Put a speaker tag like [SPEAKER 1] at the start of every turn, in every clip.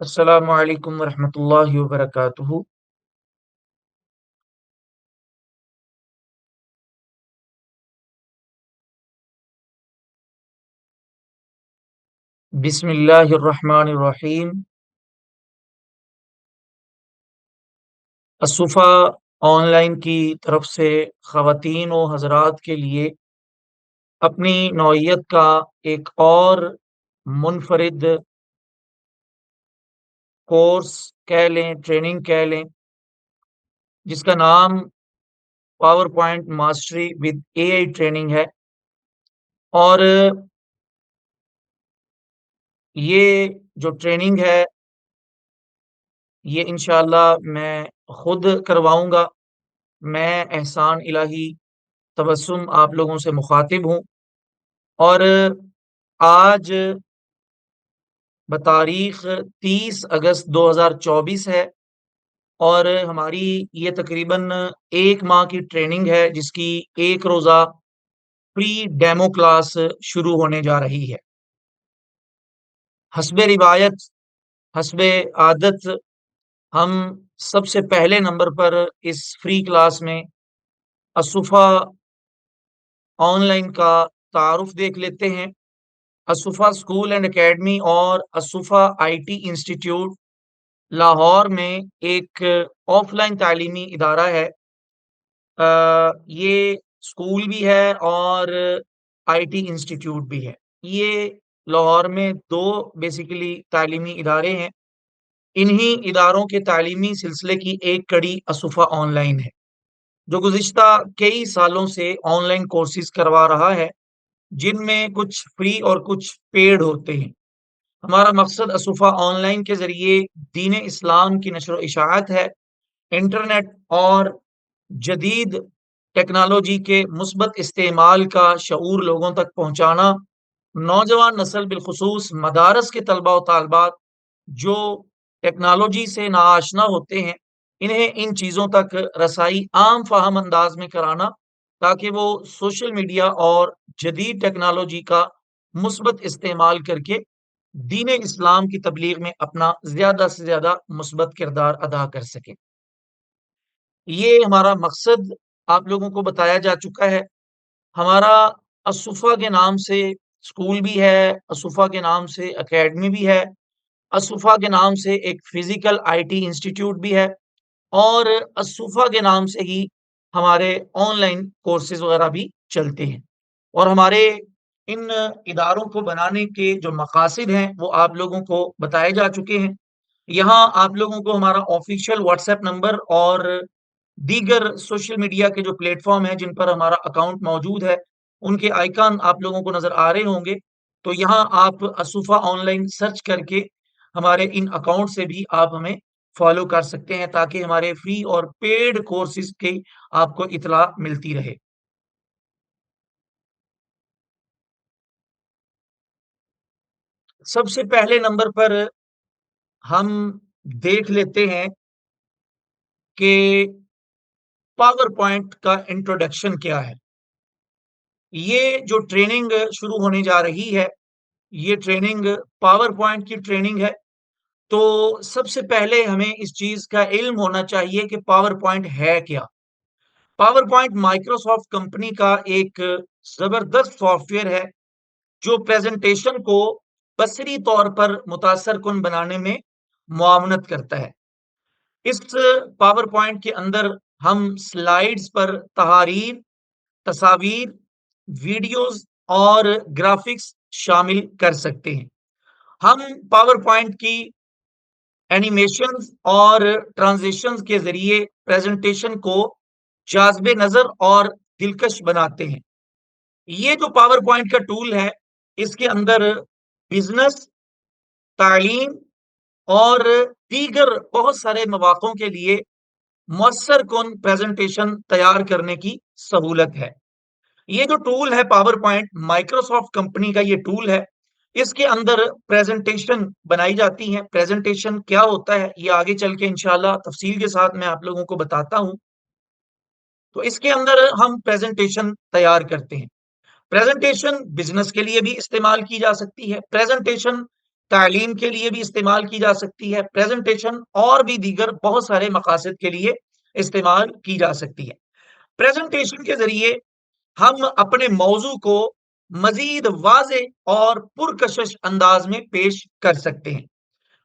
[SPEAKER 1] अस्सलामु अलैकुम वरहमतुल्लाहि वबरकातुहू। बिस्मिल्लाहिर्रहमानिर्रहीम। असुफ़ा ऑनलाइन की तरफ से ख़वातीन व हज़रात के लिए अपनी नौइयत का एक और मुनफ़रिद कोर्स कह लें, ट्रेनिंग कह लें, जिसका नाम power point mastery with AI training है। और ये जो ट्रेनिंग है, ये इंशाअल्लाह मैं खुद करवाऊँगा। मैं एहसान इलाही तबस्सुम आप लोगों से मुखातिब हूँ। और आज बतारीख 30 अगस्त 2024 है और हमारी ये तकरीबन 1 माह की ट्रेनिंग है, जिसकी 1 रोज़ा फ्री डेमो क्लास शुरू होने जा रही है। हस्बे रिवायत, हस्बे आदत, हम सबसे पहले नंबर पर इस फ्री क्लास में असुफ़ा ऑनलाइन का तारुफ देख लेते हैं। असुफ़ा स्कूल एंड अकेडमी और असुफ़ा आईटी इंस्टीट्यूट लाहौर में एक ऑफ़लाइन तालीमी इदारा है। ये स्कूल भी है और आईटी इंस्टीट्यूट भी है। ये लाहौर में 2 बेसिकली तालीमी इदारे हैं। इन्हीं इदारों के तालीमी सिलसिले की एक कड़ी असुफ़ा ऑनलाइन है, जो गुज़िश्ता कई सालों से ऑनलाइन कोर्सेज़ करवा रहा है, जिनमें कुछ फ्री और कुछ पेड होते हैं। हमारा मकसद असुफ़ा ऑनलाइन के ज़रिए दीन इस्लाम की नशर व इशाअत है। इंटरनेट और जदीद टेक्नोलॉजी के मुस्बत इस्तेमाल का शऊर लोगों तक पहुँचाना, नौजवान नस्ल बिलख़ुसूस मदारस के तलबा व तालिबात जो टेक्नोलॉजी से नाआशना होते हैं, इन्हें इन चीज़ों तक रसाई आम फ़ाहम अंदाज़ में कराना, ताकि वो सोशल मीडिया और जदीद टेक्नोलॉजी का मुस्बत इस्तेमाल करके दीन इस्लाम की तबलीग में अपना ज़्यादा से ज़्यादा मुस्बत किरदार अदा कर सकें। ये हमारा मकसद आप लोगों को बताया जा चुका है। हमारा असुफ़ा के नाम से स्कूल भी है, असुफ़ा के नाम से अकेडमी भी है, असुफ़ा के नाम से एक फ़िज़िकल आईटी इंस्टीट्यूट भी है और असुफ़ा के नाम से ही हमारे ऑनलाइन कोर्सेज़ वग़ैरह भी चलते हैं। और हमारे इन इदारों को बनाने के जो मकासद हैं, वो आप लोगों को बताए जा चुके हैं। यहाँ आप लोगों को हमारा ऑफ़िशियल व्हाट्सएप नंबर और दीगर सोशल मीडिया के जो प्लेटफ़ॉर्म हैं, जिन पर हमारा अकाउंट मौजूद है, उनके आइकन आप लोगों को नज़र आ रहे होंगे। तो यहाँ आप असुफ़ा ऑनलाइन सर्च करके हमारे इन अकाउंट से भी आप हमें फ़ॉलो कर सकते हैं, ताकि हमारे फ्री और पेड कोर्सेज़ की आपको इत्तला मिलती रहे। सबसे पहले नंबर पर हम देख लेते हैं कि पावर पॉइंट का इंट्रोडक्शन क्या है। ये जो ट्रेनिंग शुरू होने जा रही है, ये ट्रेनिंग पावर पॉइंट की ट्रेनिंग है। तो सबसे पहले हमें इस चीज़ का इल्म होना चाहिए कि पावर पॉइंट है क्या? पावर पॉइंट माइक्रोसॉफ्ट कंपनी का एक ज़बरदस्त सॉफ्टवेयर है, जो प्रेज़ेंटेशन को बसरी तौर पर मुतासरकुन बनाने में मुआवनत करता है। इस पावर पॉइंट के अंदर हम स्लाइड्स पर तहारीर, तस्वीर, वीडियोज़ और ग्राफ़िक्स शामिल कर सकते हैं। हम पावर पॉइंट की एनिमेशंस और ट्रांज़िशंस के ज़रिए प्रेज़ेंटेशन को जाज़िब-ए-नज़र और दिलकश बनाते हैं। ये जो पावर पॉइंट का टूल है, इसके अंदर बिज़नेस, तालीम और दीगर बहुत सारे मवाक़ों के लिए मौसर कुन प्रेज़ेंटेशन तैयार करने की सहूलत है। ये जो टूल है पावर पॉइंट, माइक्रोसॉफ्ट कंपनी का ये टूल है। इसके अंदर प्रेज़ेंटेशन बनाई जाती हैं। प्रेज़ेंटेशन क्या होता है, ये आगे चल के इंशाअल्लाह तफ़सील के साथ मैं आप लोगों को बताता हूँ। तो इसके अंदर हम प्रेज़ेंटेशन तैयार करते हैं। प्रेज़ेंटेशन बिज़नेस के लिए भी इस्तेमाल की जा सकती है। प्रेज़ेंटेशन तालीम के लिए भी इस्तेमाल की जा सकती है, प्रेजेंटेशन और भी दीगर बहुत सारे मकासद के लिए इस्तेमाल की जा सकती है। प्रेजेंटेशन के ज़रिए हम अपने मौज़ू को मज़ीद वाज़े और पुरकशिश अंदाज़ में पेश कर सकते हैं।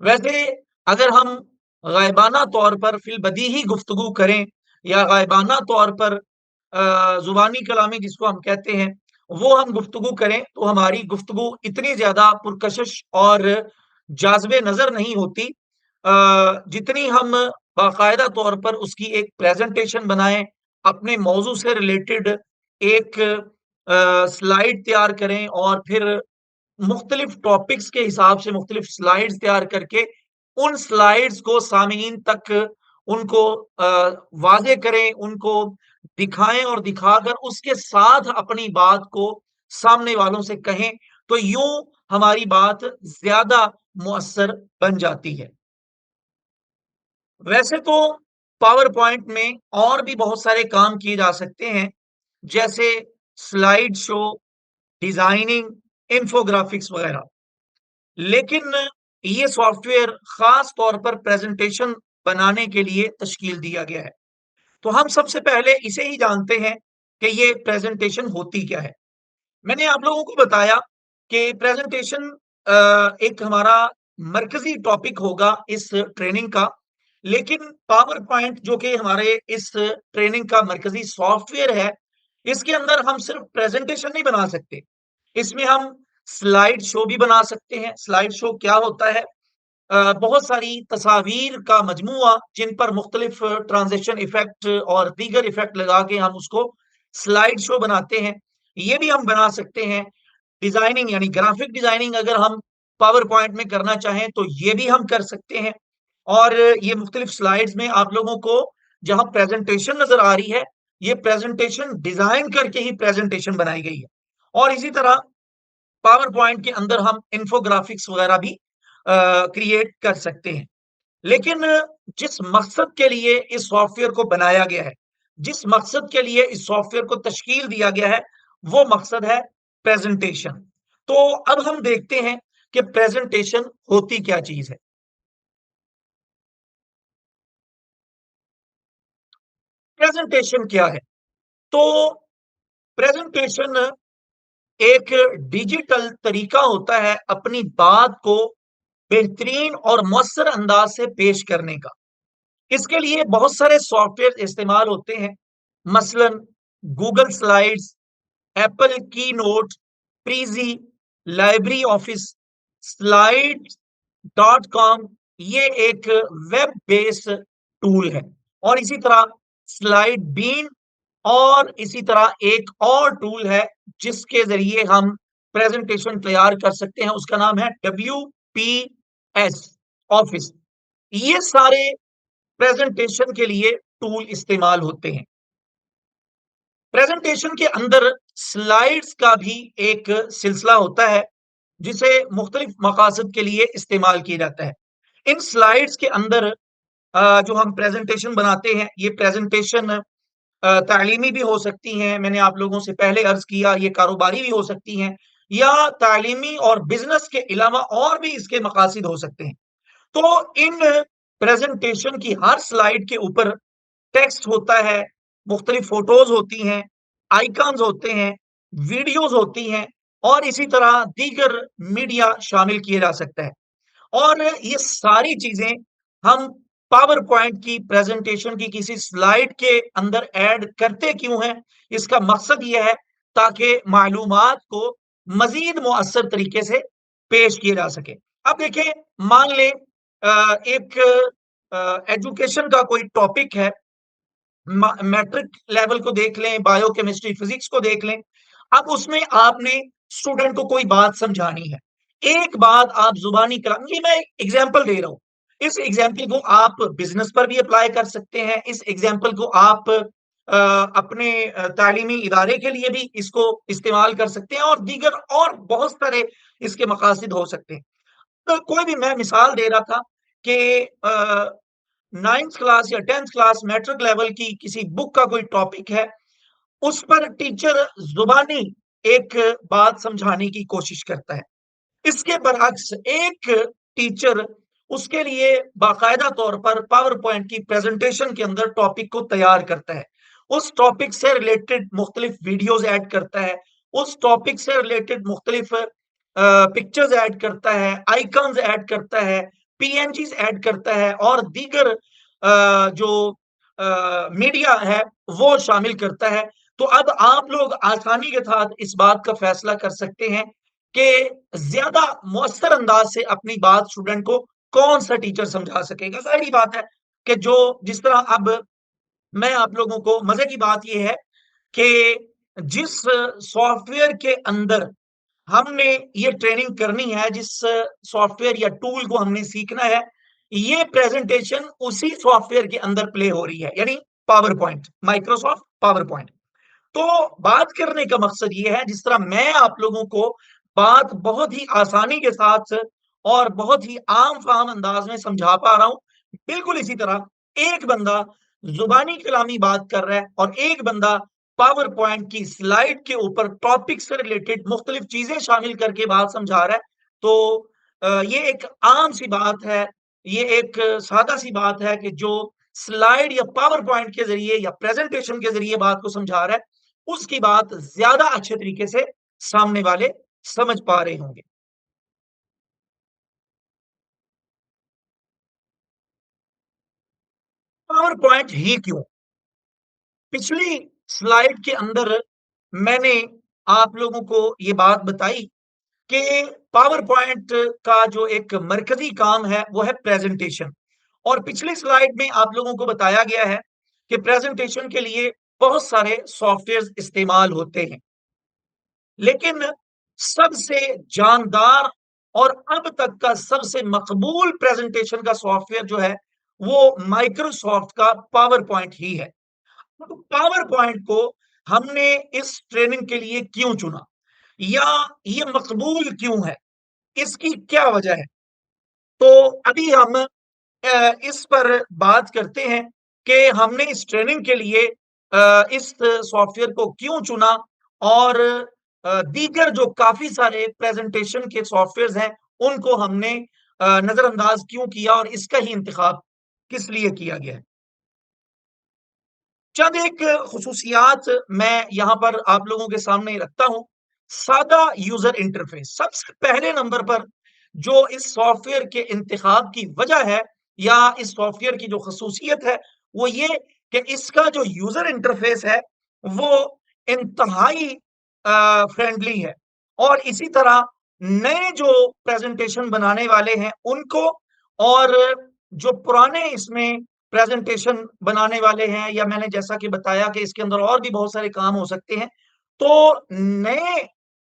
[SPEAKER 1] वैसे अगर हम गायबाना तौर पर फिलबदीही गुफ्तगू करें या गायबाना तौर पर ज़ुबानी कलामी जिसको हम कहते हैं, वो हम गुफ्तगू करें तो हमारी गुफ्तगू इतनी ज़्यादा पुरकशिश और जाज़िबे नज़र नहीं होती जितनी हम बाकायदा तौर पर उसकी एक प्रेज़ेंटेशन बनाएँ, अपने मौज़ू से रिलेटेड एक स्लाइड तैयार करें और फिर मुख्तलिफ टॉपिक्स के हिसाब से मुख्तलिफ स्लाइड्स तैयार करके उन स्लाइड्स को सामीन तक उनको वाज़े करें, उनको दिखाएँ और दिखाकर उसके साथ अपनी बात को सामने वालों से कहें, तो यूँ हमारी बात ज़्यादा मुअस्सर बन जाती है। वैसे तो पावर पॉइंट में और भी बहुत सारे काम किए जा सकते हैं, जैसे स्लाइड शो, डिज़ाइनिंग, इन्फोग्राफिक्स वगैरह। लेकिन ये सॉफ्टवेयर ख़ास तौर पर प्रेज़ेंटेशन बनाने के लिए तश्कील दिया गया है। तो हम सबसे पहले इसे ही जानते हैं कि ये प्रेज़ेंटेशन होती क्या है। मैंने आप लोगों को बताया कि प्रेज़ेंटेशन एक हमारा मरकज़ी टॉपिक होगा इस ट्रेनिंग का, लेकिन पावर पॉइंट जो कि हमारे इस ट्रेनिंग का मरकज़ी सॉफ्टवेयर है, इसके अंदर हम सिर्फ़ प्रेज़ेंटेशन नहीं बना सकते। इसमें हम स्लाइड शो भी बना सकते हैं। स्लाइड शो क्या होता है? बहुत सारी तस्वीर का मजमूआ जिन पर मुख्तलिफ ट्रांजिशन इफेक्ट और दीगर इफेक्ट लगा के हम उसको स्लाइड शो बनाते हैं। ये भी हम बना सकते हैं। डिजाइनिंग यानी ग्राफिक डिजाइनिंग अगर हम पावर पॉइंट में करना चाहें तो ये भी हम कर सकते हैं। और ये मुख्तलिफ स्लाइड्स में आप लोगों को जहां प्रेजेंटेशन नजर आ रही है, ये प्रेजेंटेशन डिजाइन करके ही प्रेजेंटेशन बनाई गई है। और इसी तरह पावर पॉइंट के अंदर हम इन्फोग्राफिक्स वगैरह भी क्रिएट कर सकते हैं। लेकिन जिस मकसद के लिए इस सॉफ्टवेयर को बनाया गया है, जिस मकसद के लिए इस सॉफ्टवेयर को तश्कील दिया गया है, वो मकसद है प्रेजेंटेशन। तो अब हम देखते हैं कि प्रेजेंटेशन होती क्या चीज है। प्रेजेंटेशन क्या है? तो प्रेजेंटेशन एक डिजिटल तरीका होता है अपनी बात को बेहतरीन और मौसर अंदाज से पेश करने का। इसके लिए बहुत सारे सॉफ्टवेयर इस्तेमाल होते हैं, मसलन Google Slides, Apple Keynote, Prezi, LibreOffice, slide dot com, ये एक वेब बेस्ड टूल है। और इसी तरह स्लाइड बीन और इसी तरह एक और टूल है जिसके जरिए हम प्रेजेंटेशन तैयार कर सकते हैं, उसका नाम है WPS ऑफिस। ये सारे प्रेजेंटेशन के लिए टूल इस्तेमाल होते हैं। प्रेजेंटेशन के अंदर स्लाइड्स का भी एक सिलसिला होता है जिसे मुख्तलिफ मकासद के लिए इस्तेमाल किया जाता है। इन स्लाइड्स के अंदर जो हम प्रेजेंटेशन बनाते हैं, ये प्रेजेंटेशन तालीमी भी हो सकती हैं, मैंने आप लोगों से पहले अर्ज किया, ये कारोबारी भी हो सकती हैं, या तालीमी और बिजनेस के अलावा और भी इसके मकासद हो सकते हैं। तो इन प्रेजेंटेशन की हर स्लाइड के ऊपर टेक्स्ट होता है, मुख्तलिफ फोटोज होती हैं, आइकॉन्स होते हैं, वीडियोज होती हैं और इसी तरह दीगर मीडिया शामिल किए जा सकता है। और ये सारी चीजें हम पावर पॉइंट की प्रेजेंटेशन की किसी स्लाइड के अंदर ऐड करते क्यों हैं? इसका मकसद ये है ताकि मालूमात को मजीद मुअस्सर तरीके से पेश किए जा सके। अब देखें, मान लें एक एजुकेशन का कोई टॉपिक है, मैट्रिक लेवल को देख लें, बायोकेमिस्ट्री, फिजिक्स को देख लें। अब उसमें आपने स्टूडेंट को कोई बात समझानी है। एक बात आप जुबानी कलाम, ये मैं एग्जांपल दे रहा हूँ। इस एग्जांपल को आप बिजनेस पर भी अप्लाई कर सकते हैं। इस एग्जांपल को आप अपने तालीमी इदारे के लिए भी इसको इस्तेमाल कर सकते हैं और दीगर और बहुत सारे इसके मकासद हो सकते हैं। तो कोई भी मैं मिसाल दे रहा था कि 9th क्लास या 10th क्लास मैट्रिक लेवल की किसी बुक का कोई टॉपिक है, उस पर टीचर जुबानी एक बात समझाने की कोशिश करता है। इसके बरअक्स एक टीचर उसके लिए बाकायदा तौर पर पावर पॉइंट की प्रेजेंटेशन के अंदर टॉपिक को तैयार करता है, उस टॉपिक से रिलेटेड मुख्तलिफ वीडियोज ऐड करता है, उस टॉपिक से रिलेटेड मुख्तलिफ पिक्चर्स ऐड करता है, आइकन्स ऐड करता है, पीएनजीज ऐड करता है और दीगर जो मीडिया है वो शामिल करता है। तो अब आप लोग आसानी के साथ इस बात का फैसला कर सकते हैं कि ज्यादा मौसर अंदाज से अपनी बात स्टूडेंट को कौन सा टीचर समझा सकेगा। सारी बात है कि जो जिस तरह अब मैं आप लोगों को मजे की बात यह है कि जिस सॉफ्टवेयर के अंदर हमने ये ट्रेनिंग करनी है, जिस सॉफ्टवेयर या टूल को हमने सीखना है, ये प्रेजेंटेशन उसी सॉफ्टवेयर के अंदर प्ले हो रही है, यानी power point, Microsoft power point. तो बात करने का मकसद ये है, जिस तरह मैं आप लोगों को बात बहुत ही आसानी के साथ और बहुत ही आम फाहम अंदाज में समझा पा रहा हूं, बिल्कुल इसी तरह एक बंदा जुबानी कलामी बात कर रहा है और एक बंदा पावर पॉइंट की स्लाइड के ऊपर टॉपिक से रिलेटेड मुख्तलिफ चीजें शामिल करके बात समझा रहा है। तो ये एक आम सी बात है, ये एक सादा सी बात है कि जो स्लाइड या पावर पॉइंट के जरिए या प्रेजेंटेशन के जरिए बात को समझा रहा है, उसकी बात ज्यादा अच्छे तरीके से सामने वाले समझ पा रहे होंगे। पावर पॉइंट ही क्यों? पिछली स्लाइड के अंदर मैंने आप लोगों को ये बात बताई कि पावर पॉइंट का जो एक मरकजी काम है वो है प्रेजेंटेशन। और पिछली स्लाइड में आप लोगों को बताया गया है कि प्रेजेंटेशन के लिए बहुत सारे सॉफ्टवेयर इस्तेमाल होते हैं, लेकिन सबसे जानदार और अब तक का सबसे मकबूल प्रेजेंटेशन का सॉफ्टवेयर जो है वो माइक्रोसॉफ्ट का पावर पॉइंट ही है। तो पावर पॉइंट को हमने इस ट्रेनिंग के लिए क्यों चुना, या ये मकबूल क्यों है, इसकी क्या वजह है? तो अभी हम इस पर बात करते हैं कि हमने इस ट्रेनिंग के लिए इस सॉफ्टवेयर को क्यों चुना और दीगर जो काफी सारे प्रेजेंटेशन के सॉफ्टवेयर हैं उनको हमने नजरअंदाज क्यों किया और इसका ही इंतखाब किस लिए किया गया है। चंद एक खसूसियात मैं यहां पर आप लोगों के सामने रखता हूं। सादा यूजर इंटरफेस सबसे पहले नंबर पर जो इस सॉफ्टवेयर के इंतखाब की वजह है या इस सॉफ्टवेयर की जो खसूसियत है वो ये कि इसका जो यूजर इंटरफेस है वो इंतहाई फ्रेंडली है। और इसी तरह नए जो प्रेजेंटेशन बनाने वाले हैं उनको और जो पुराने इसमें प्रेजेंटेशन बनाने वाले हैं, या मैंने जैसा कि बताया कि इसके अंदर और भी बहुत सारे काम हो सकते हैं, तो नए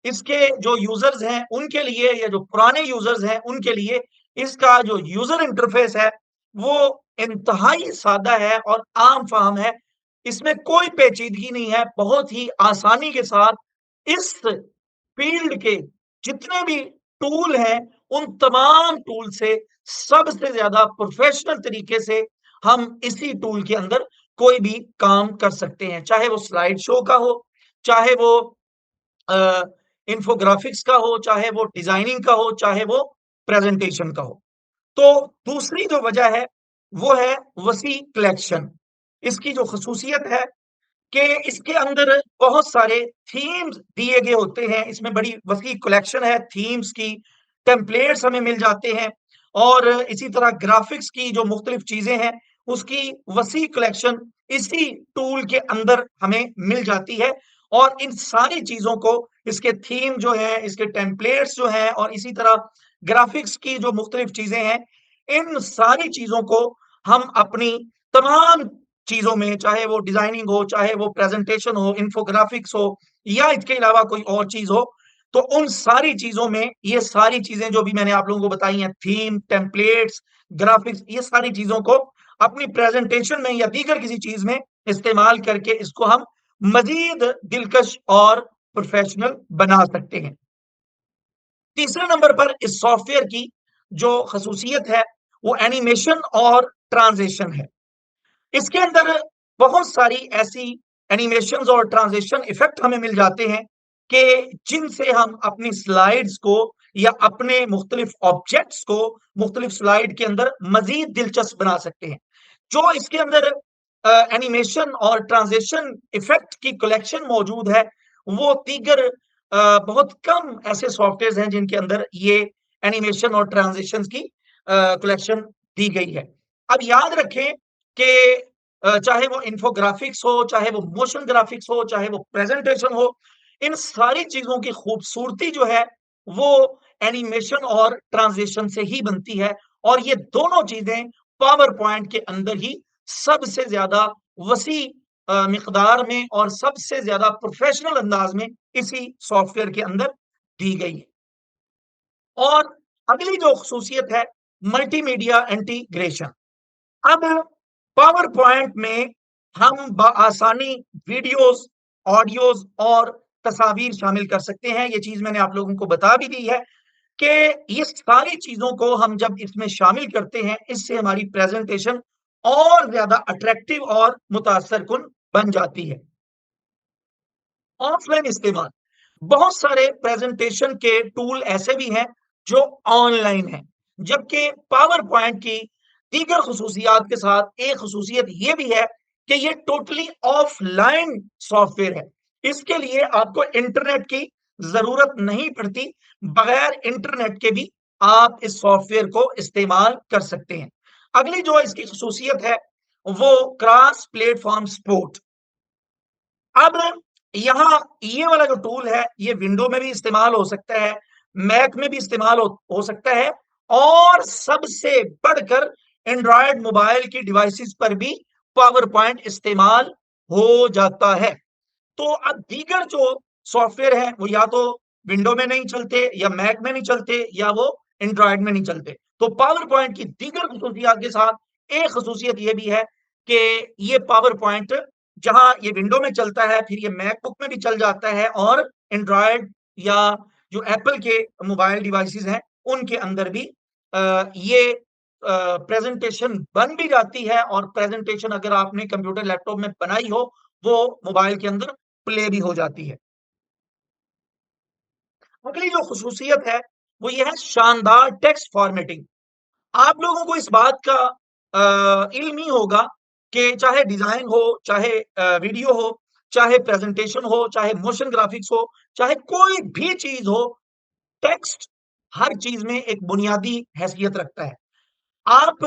[SPEAKER 1] इसके जो यूजर्स हैं उनके लिए या जो पुराने यूजर्स हैं उनके लिए इसका जो यूजर इंटरफेस है वो इंतहाई सादा है और आम फाहम है। इसमें कोई पेचीदगी नहीं है, बहुत ही आसानी के साथ इस फील्ड के जितने भी टूल हैं उन तमाम टूल से सबसे ज्यादा प्रोफेशनल तरीके से हम इसी टूल के अंदर कोई भी काम कर सकते हैं, चाहे वो स्लाइड शो का हो, चाहे वो इंफोग्राफिक्स का हो, चाहे वो डिजाइनिंग का हो, चाहे वो प्रेजेंटेशन का हो। तो दूसरी जो वजह है वो है वसी कलेक्शन। इसकी जो खसूसियत है कि इसके अंदर बहुत सारे थीम्स दिए गए होते हैं, इसमें बड़ी वसी कलेक्शन है थीम्स की, टेम्पलेट्स हमें मिल जाते हैं और इसी तरह ग्राफिक्स की जो मुख्तलिफ चीजें हैं उसकी वसी कलेक्शन इसी टूल के अंदर हमें मिल जाती है। और इन सारी चीजों को, इसके थीम जो है, इसके टेम्पलेट्स जो हैं और इसी तरह ग्राफिक्स की जो मुख्तलिफ चीजें हैं, इन सारी चीजों को हम अपनी तमाम चीजों में, चाहे वो डिजाइनिंग हो, चाहे वो प्रेजेंटेशन हो, इंफोग्राफिक्स हो या इसके अलावा कोई और चीज हो, तो उन सारी चीजों में ये सारी चीजें जो भी मैंने आप लोगों को बताई हैं, थीम, टेम्पलेट्स, ग्राफिक्स, ये सारी चीजों को अपनी प्रेजेंटेशन में या दीगर किसी चीज में इस्तेमाल करके इसको हम मजीद दिलकश और प्रोफेशनल बना सकते हैं। तीसरे नंबर पर इस सॉफ्टवेयर की जो खसूसियत है वो एनिमेशन और ट्रांजेक्शन है। इसके अंदर बहुत सारी ऐसी एनिमेशंस और ट्रांजिशन इफेक्ट हमें मिल जाते हैं कि जिनसे हम अपनी स्लाइड्स को या अपने मुख्तलिफ ऑब्जेक्ट्स को मुख्तलिफ स्लाइड के अंदर मजीद दिलचस्प बना सकते हैं। जो इसके अंदर एनिमेशन और ट्रांजिशन इफेक्ट की कलेक्शन मौजूद है, वो दीगर बहुत कम ऐसे सॉफ्टवेयर हैं जिनके अंदर ये एनिमेशन और ट्रांजिशन की कलेक्शन दी गई है। अब याद रखें कि चाहे वो इन्फोग्राफिक्स हो, चाहे वो मोशन ग्राफिक्स हो, चाहे वो प्रेजेंटेशन हो, इन सारी चीजों की खूबसूरती जो है वो एनिमेशन और ट्रांजिशन से ही बनती है। और ये दोनों चीजें पावर पॉइंट के अंदर ही सबसे ज्यादा वसी मिकदार में और सबसे ज्यादा प्रोफेशनल अंदाज में इसी सॉफ्टवेयर के अंदर दी गई है। और अगली जो खसूसियत है, मल्टीमीडिया इंटीग्रेशन। अब पावर पॉइंट में हम बआसानी वीडियोस, ऑडियोज और तस्वीर शामिल कर सकते हैं। ये चीज मैंने आप लोगों को बता भी दी है कि ये सारी चीजों को हम जब इसमें शामिल करते हैं, इससे हमारी प्रेजेंटेशन और ज्यादा अट्रैक्टिव और मुतासर कुन बन जाती है। ऑफलाइन इस्तेमाल, बहुत सारे प्रेजेंटेशन के टूल ऐसे भी हैं जो ऑनलाइन हैं, जबकि पावर पॉइंट की दीगर खसूसियात के साथ एक खसूसियत ये भी है कि ये टोटली ऑफलाइन सॉफ्टवेयर है। इसके लिए आपको इंटरनेट की जरूरत नहीं पड़ती। बगैर इंटरनेट के भी आप इस सॉफ्टवेयर को इस्तेमाल कर सकते हैं। अगली जो इसकी खसूसियत है वो क्रॉस प्लेटफॉर्म सपोर्ट। अब यहाँ ये वाला जो टूल है, ये विंडो में भी इस्तेमाल हो सकता है, मैक में भी इस्तेमाल हो सकता है, और सबसे बढ़कर एंड्रॉयड मोबाइल की डिवाइसेस पर भी पावर पॉइंट इस्तेमाल हो जाता है। तो अब दीगर जो सॉफ्टवेयर है वो या तो विंडो में नहीं चलते, या मैक में नहीं चलते, या वो एंड्रॉयड में नहीं चलते। तो पावर पॉइंट की दीगर खसूसियात के साथ एक खसूसियत ये भी है कि ये पावर पॉइंट जहां ये विंडो में चलता है, फिर ये मैकबुक में भी चल जाता है, और एंड्रॉयड या जो एप्पल के मोबाइल डिवाइसेस हैं उनके अंदर भी ये प्रेजेंटेशन बन भी जाती है, और प्रेजेंटेशन अगर आपने कंप्यूटर लैपटॉप में बनाई हो, वो मोबाइल के अंदर प्ले भी हो जाती है। अगली जो खसूसियत है वो ये है शानदार टेक्स्ट फॉर्मेटिंग। आप लोगों को इस बात का इल्म ही होगा कि चाहे डिजाइन हो, चाहे वीडियो हो, चाहे प्रेजेंटेशन हो, चाहे मोशन ग्राफिक्स हो, चाहे कोई भी चीज हो, टेक्स्ट हर चीज में एक बुनियादी हैसियत रखता है। आप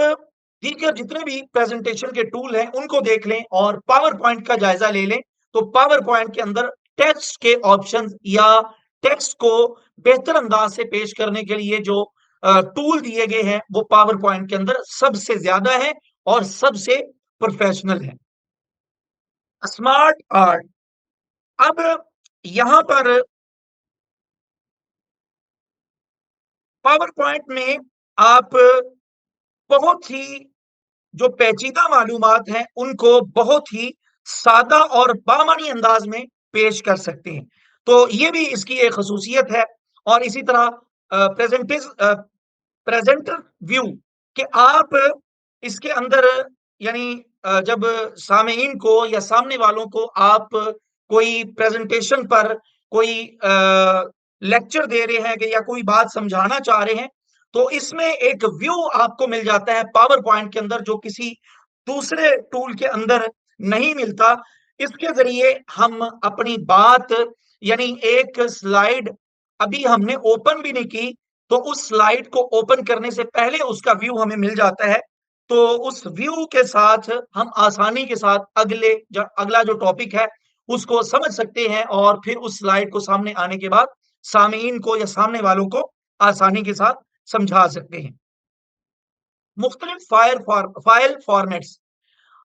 [SPEAKER 1] दीगर जितने भी प्रेजेंटेशन के टूल हैं उनको देख लें और पावर पॉइंट का जायजा ले लें, तो पावर पॉइंट के अंदर टेक्स्ट के ऑप्शंस या टेक्स्ट को बेहतर अंदाज से पेश करने के लिए जो टूल दिए गए हैं वो पावर पॉइंट के अंदर सबसे ज्यादा है और सबसे प्रोफेशनल है। Smart art. अब यहां पर पावर पॉइंट में आप बहुत ही जो पेचीदा मालूमात हैं उनको बहुत ही सादा और बामानी अंदाज में पेश कर सकते हैं। तो ये भी इसकी एक खसूसियत है। और इसी तरह प्रेजेंटर व्यू, कि आप इसके अंदर यानी जब सामेईन को या सामने वालों को आप कोई प्रेजेंटेशन पर कोई लेक्चर दे रहे हैं कि या कोई बात समझाना चाह रहे हैं, तो इसमें एक व्यू आपको मिल जाता है पावर पॉइंट के अंदर जो किसी दूसरे टूल के अंदर नहीं मिलता। इसके जरिए हम अपनी बात, यानी एक स्लाइड अभी हमने ओपन भी नहीं की, तो उस स्लाइड को ओपन करने से पहले उसका व्यू हमें मिल जाता है। तो उस व्यू के साथ हम आसानी के साथ अगला जो टॉपिक है उसको समझ सकते हैं, और फिर उस स्लाइड को सामने आने के बाद सामीन को या सामने वालों को आसानी के साथ समझा सकते हैं। मुख्तलिफ फाइल फॉर्मेट्स।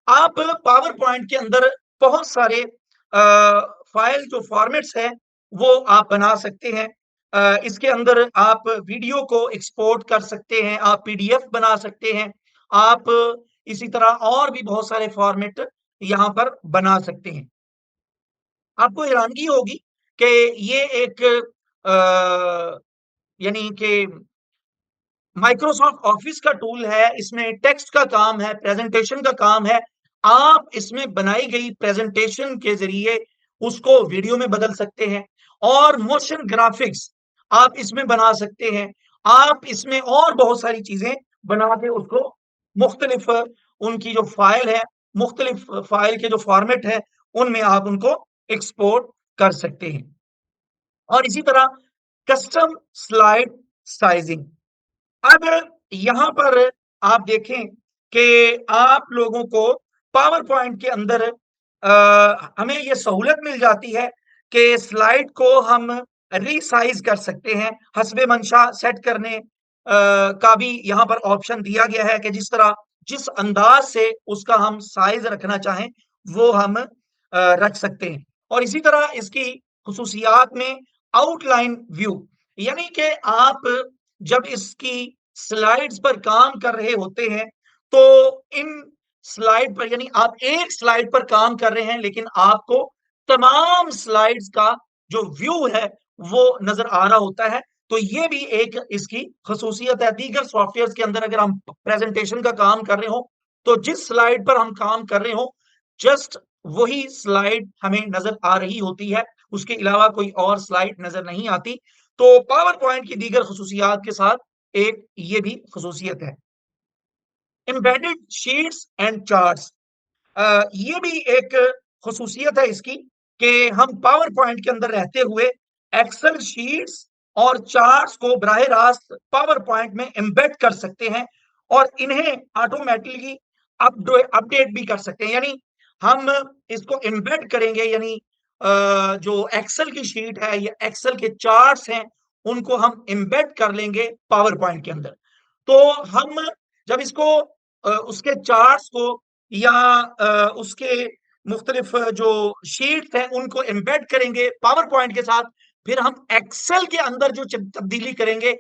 [SPEAKER 1] आप पावर पॉइंट के अंदर बहुत सारे फाइल जो फॉर्मेट्स हैं वो आप बना सकते हैं। इसके अंदर आप वीडियो को एक्सपोर्ट कर सकते हैं, आप पीडीएफ बना सकते हैं, आप इसी तरह और भी बहुत सारे फॉर्मेट यहाँ पर बना सकते हैं। आपको हैरानगी होगी कि ये एक यानी कि माइक्रोसॉफ्ट ऑफिस का टूल है, इसमें टेक्स्ट का काम है, प्रेजेंटेशन का काम है। आप इसमें बनाई गई प्रेजेंटेशन के जरिए उसको वीडियो में बदल सकते हैं। और मोशन ग्राफिक्स, आप इसमें बना सकते हैं। आप इसमें और बहुत सारी चीजें बना के उसको मुख्तलिफ उनकी जो फाइल है, मुख्तलिफ फाइल के जो फॉर्मेट है, उनमें आप उनको एक्सपोर्ट कर सकते हैं। और इसी तरह कस्टम स्लाइड साइजिंग। अब यहाँ पर आप देखें कि आप लोगों को पावर पॉइंट के अंदर हमें ये सहूलत मिल जाती है कि स्लाइड को हम रीसाइज कर सकते हैं। हस्बे मंशा सेट करने का भी यहाँ पर ऑप्शन दिया गया है कि जिस तरह जिस अंदाज से उसका हम साइज रखना चाहें वो हम रख सकते हैं। और इसी तरह इसकी खुसूसियात में आउटलाइन व्यू, यानी कि आप जब इसकी स्लाइड्स पर काम कर रहे होते हैं तो इन स्लाइड पर, यानी आप एक स्लाइड पर काम कर रहे हैं लेकिन आपको तमाम स्लाइड्स का जो व्यू है वो नजर आ रहा होता है। तो ये भी एक इसकी खसूसियत है। दीगर सॉफ्टवेयर के अंदर अगर हम प्रेजेंटेशन का काम कर रहे हो तो जिस स्लाइड पर हम काम कर रहे हो जस्ट वही स्लाइड हमें नजर आ रही होती है, उसके अलावा कोई और स्लाइड नजर नहीं आती। तो पावर पॉइंट की दीगर खसूसियात के साथ एक ये भी खसूसियत है। एम्बेडेड शीट्स एंड चार्ट्स, ये भी एक खसूसियत है इसकी कि हम पावर पॉइंट के अंदर रहते हुए एक्सेल शीट्स और चार्ट्स को बराह रास्त पावर पॉइंट में एम्बेड कर सकते हैं और इन्हें ऑटोमेटिकली अपडेट भी कर सकते हैं। यानी हम इसको एम्बेड करेंगे, यानी जो एक्सेल की शीट है या एक्सेल के चार्ट्स हैं उनको हम एम्बेड कर लेंगे पावर पॉइंट के अंदर। तो हम जब इसको उसके चार्ट्स को या उसके मुख्तलिफ जो शीट्स हैं उनको एम्बेड करेंगे पावर पॉइंट के साथ, फिर हम एक्सेल के अंदर जो तब्दीली करेंगे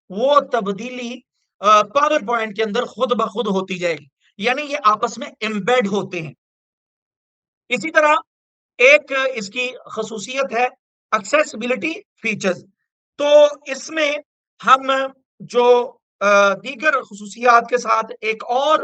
[SPEAKER 1] वो तब्दीली पावर पॉइंट के अंदर खुद ब खुद होती जाएगी, यानी ये आपस में एम्बेड होते हैं। इसी तरह एक इसकी खसूसियत है एक्सेसिबिलिटी फीचर्स। तो इसमें हम जो दीगर खसूसियात के साथ एक और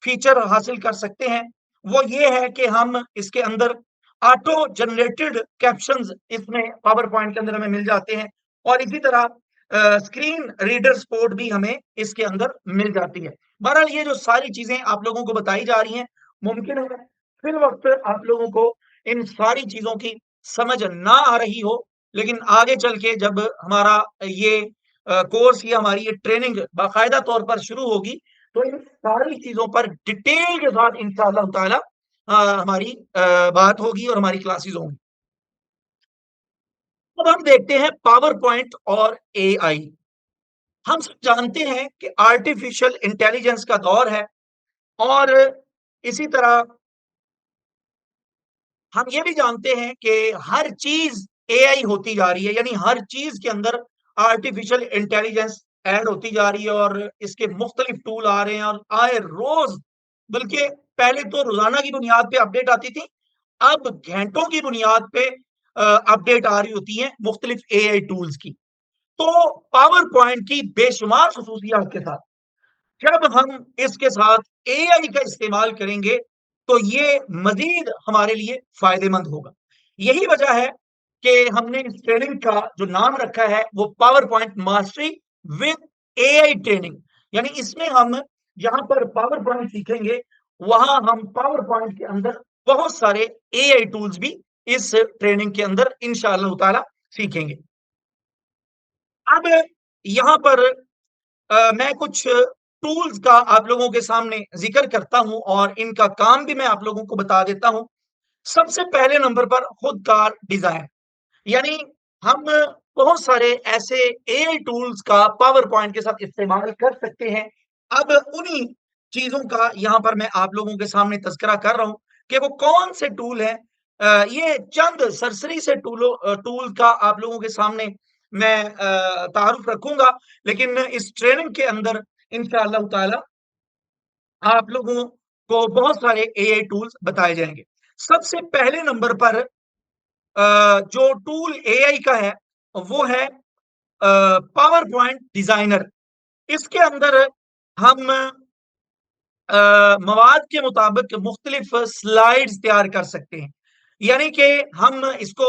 [SPEAKER 1] फीचर हासिल कर सकते हैं वो ये है कि हम इसके अंदर ऑटो जनरेटेड कैप्शंस इसमें पावर पॉइंट के अंदर हमें मिल जाते हैं। और इसी तरह स्क्रीन रीडर सपोर्ट भी हमें इसके अंदर मिल जाती है। बहरहाल ये जो सारी चीजें आप लोगों को बताई जा रही हैं, मुमकिन है फिर वक्त आप लोगों को इन सारी चीजों की समझ ना आ रही हो, लेकिन आगे चल के जब हमारा ये कोर्स या हमारी ये ट्रेनिंग बाकायदा तौर पर शुरू होगी तो इन सारी चीजों पर डिटेल के साथ इंशाअल्लाह ताला हमारी बात होगी और हमारी क्लासेस होंगी। अब हम देखते हैं पावर पॉइंट और एआई। हम सब जानते हैं कि आर्टिफिशियल इंटेलिजेंस का दौर है और इसी तरह हम ये भी जानते हैं कि हर चीज एआई होती जा रही है, यानी हर चीज के अंदर आर्टिफिशियल इंटेलिजेंस ऐड होती जा रही है और इसके मुख्तलिफ टूल आ रहे हैं और आए रोज, बल्कि पहले तो रोजाना की बुनियाद पे अपडेट आती थी, अब घंटों की बुनियाद पे अपडेट आ रही होती है मुख्तलिफ एआई टूल्स की। तो पावर पॉइंट की बेशुमार खसूसियात के साथ जब हम इसके साथ एआई का इस्तेमाल करेंगे तो ये मजीद हमारे लिए फायदेमंद होगा। यही वजह है कि हमने इस ट्रेनिंग का जो नाम रखा है वो power point mastery with AI training. यानी इसमें हम जहां पर पावर पॉइंट सीखेंगे वहां हम पावर पॉइंट के अंदर बहुत सारे एआई टूल्स भी इस ट्रेनिंग के अंदर इंशाअल्लाह ताला सीखेंगे। अब यहां पर मैं कुछ टूल्स का आप लोगों के सामने जिक्र करता हूं और इनका काम भी मैं आप लोगों को बता देता हूं। सबसे पहले नंबर पर खुदकार डिजाइन, यानी हम बहुत सारे ऐसे एआई टूल्स का पावर पॉइंट के साथ इस्तेमाल कर सकते हैं। अब उन्हीं चीजों का यहां पर मैं आप लोगों के सामने तस्करा कर रहा हूं कि वो कौन से टूल हैं। ये चंद सरसरी से टूल का आप लोगों के सामने मैं तारुफ रखूंगा, लेकिन इस ट्रेनिंग के अंदर इंशाअल्लाह ताला आप लोगों को बहुत सारे एआई टूल्स बताए जाएंगे। सबसे पहले नंबर पर जो टूल एआई का है वो है पावर पॉइंट डिजाइनर। इसके अंदर हम मवाद के मुताबिक मुख्तलिफ स्लाइड्स तैयार कर सकते हैं, यानी कि हम इसको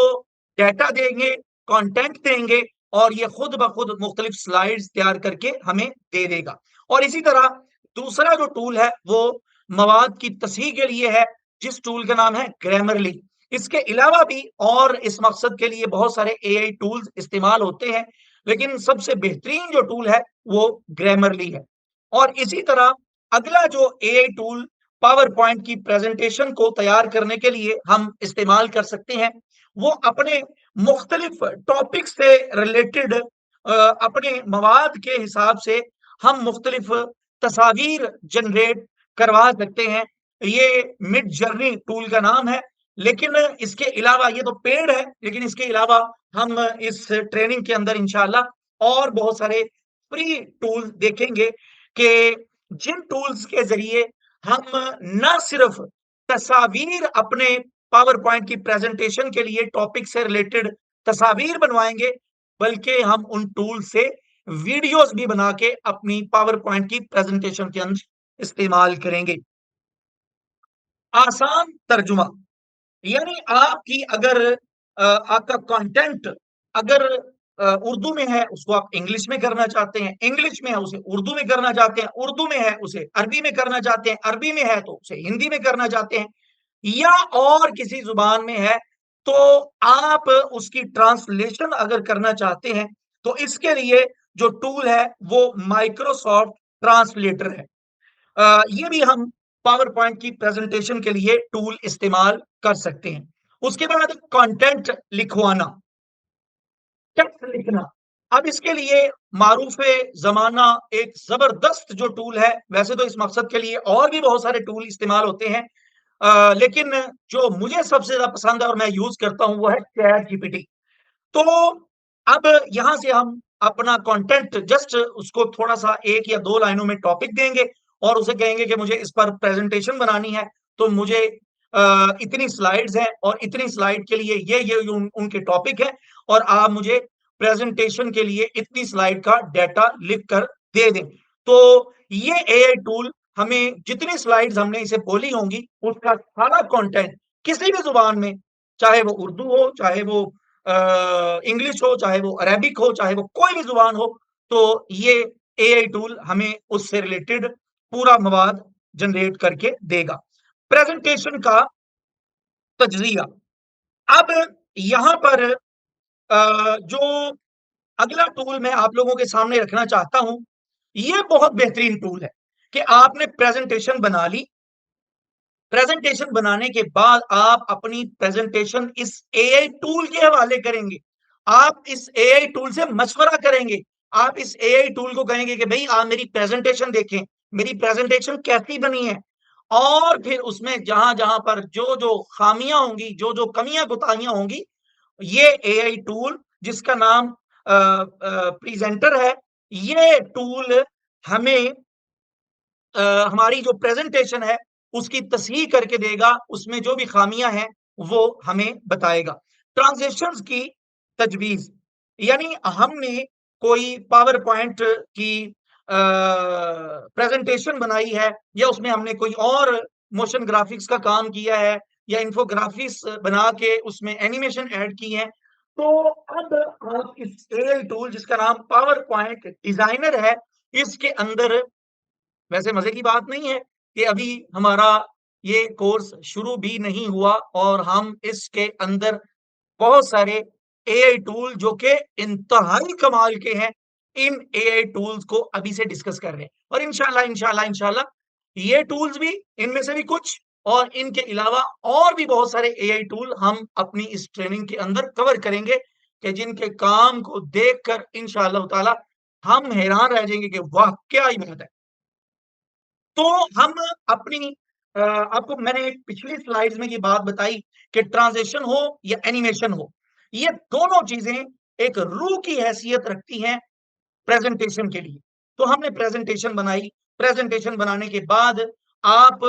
[SPEAKER 1] डाटा देंगे, कंटेंट देंगे और ये खुद ब खुद मुख्तलिफ स्लाइड्स तैयार करके हमें दे देगा। और इसी तरह दूसरा जो टूल है वो मवाद की तस्हीह के लिए है, जिस टूल का नाम है ग्रामरली। इसके अलावा भी और इस मकसद के लिए बहुत सारे एआई टूल्स इस्तेमाल होते हैं, लेकिन सबसे बेहतरीन जो टूल है वो ग्रामरली है। और इसी तरह अगला जो एआई टूल पावर पॉइंट की प्रेजेंटेशन को तैयार करने के लिए हम इस्तेमाल कर सकते हैं, वो अपने मुख्तलिफ टॉपिक से रिलेटेड अपने मवाद के हिसाब से हम मुख्तलिफ तस्वीर जनरेट करवा सकते हैं। ये मिड जर्नी टूल का नाम है, लेकिन इसके अलावा ये तो पेड है, लेकिन इसके अलावा हम इस ट्रेनिंग के अंदर इंशाल्लाह और बहुत सारे फ्री टूल देखेंगे कि जिन टूल्स के जरिए हम न सिर्फ तस्वीर अपने पावर पॉइंट की प्रेजेंटेशन के लिए टॉपिक से रिलेटेड तस्वीर बनवाएंगे, बल्कि हम उन टूल से वीडियोस भी बना के अपनी पावर पॉइंट की प्रेजेंटेशन के अंदर इस्तेमाल करेंगे। आसान तर्जुमा, यानी आपकी अगर आपका कंटेंट अगर उर्दू में है, उसको आप इंग्लिश में करना चाहते हैं, इंग्लिश में है उसे उर्दू में करना चाहते हैं, उर्दू में है उसे अरबी में करना चाहते हैं, अरबी में है तो उसे हिंदी में करना चाहते हैं, या और किसी जुबान में है तो आप उसकी ट्रांसलेशन अगर करना चाहते हैं, तो इसके लिए जो टूल है वो माइक्रोसॉफ्ट ट्रांसलेटर है। ये भी हम पावर पॉइंट की प्रेजेंटेशन के लिए टूल इस्तेमाल कर सकते हैं। उसके बाद कंटेंट लिखवाना, टेक्स्ट लिखना। अब इसके लिए मारूफ जमाना एक जबरदस्त जो टूल है, वैसे तो इस मकसद के लिए और भी बहुत सारे टूल इस्तेमाल होते हैं, लेकिन जो मुझे सबसे ज्यादा पसंद है और मैं यूज करता हूं वो है चैट जीपीटी। तो अब यहां से हम अपना कंटेंट जस्ट उसको थोड़ा सा एक या दो लाइनों में टॉपिक देंगे और उसे कहेंगे कि मुझे इस पर प्रेजेंटेशन बनानी है, तो मुझे इतनी स्लाइड्स हैं और इतनी स्लाइड के लिए ये उनके टॉपिक है, और आप मुझे प्रेजेंटेशन के लिए इतनी स्लाइड का डाटा लिख कर दे दें। तो ये एआई टूल हमें जितनी स्लाइड्स हमने इसे बोली होंगी उसका सारा कंटेंट किसी भी जुबान में, चाहे वो उर्दू हो, चाहे वो इंग्लिश हो, चाहे वो अरेबिक हो, चाहे वो कोई भी जुबान हो, तो ये एआई टूल हमें उससे रिलेटेड पूरा मवाद जनरेट करके देगा। प्रेजेंटेशन का तज्जिया, अब यहां पर जो अगला टूल मैं आप लोगों के सामने रखना चाहता हूं, ये बहुत बेहतरीन टूल है कि आपने प्रेजेंटेशन बना ली, प्रेजेंटेशन बनाने के बाद आप अपनी प्रेजेंटेशन इस एआई टूल के हवाले करेंगे। आप इस एआई टूल से मशवरा करेंगे। आप इस एआई टूल को कहेंगे कि भाई आप मेरी प्रेजेंटेशन देखें, मेरी प्रेजेंटेशन कैसी बनी है, और फिर उसमें जहां जहां पर जो जो खामियां होंगी, जो जो कमियां कुताहियां होंगी, ये एआई टूल जिसका नाम प्रेजेंटर है, ये टूल हमें हमारी जो प्रेजेंटेशन है उसकी तस्हीह करके देगा, उसमें जो भी खामियां हैं वो हमें बताएगा। ट्रांजेक्शंस की तजवीज, यानी हमने कोई पावर पॉइंट की प्रेजेंटेशन बनाई है, या उसमें हमने कोई और मोशन ग्राफिक्स का काम किया है, या इन्फोग्राफिक्स बना के उसमें एनिमेशन ऐड की है, तो अब आप इस एआई टूल जिसका नाम पावर पॉइंट डिजाइनर है, इसके अंदर, वैसे मजे की बात नहीं है कि अभी हमारा ये कोर्स शुरू भी नहीं हुआ और हम इसके अंदर बहुत सारे एआई टूल जो कि इंतहाई कमाल के हैं, इन एआई टूल्स को अभी से डिस्कस कर रहे हैं। और इंशाल्लाह इंशाल्लाह इंशाल्लाह ये टूल्स भी, इनमें से भी कुछ और इनके अलावा और भी बहुत सारे एआई टूल हम अपनी इस ट्रेनिंग के अंदर कवर करेंगे, कि जिनके काम को देखकर इंशाल्लाह ताला हम हैरान रह जाएंगे कि वाह क्या ही बात है। तो हम अपनी आपको मैंने पिछली स्लाइड्स में ये बात बताई कि ट्रांजिशन हो या एनिमेशन हो, ये दोनों चीजें एक रूह की हैसियत रखती हैं प्रेजेंटेशन के लिए। तो हमने प्रेजेंटेशन बनाई, प्रेजेंटेशन बनाने के बाद आप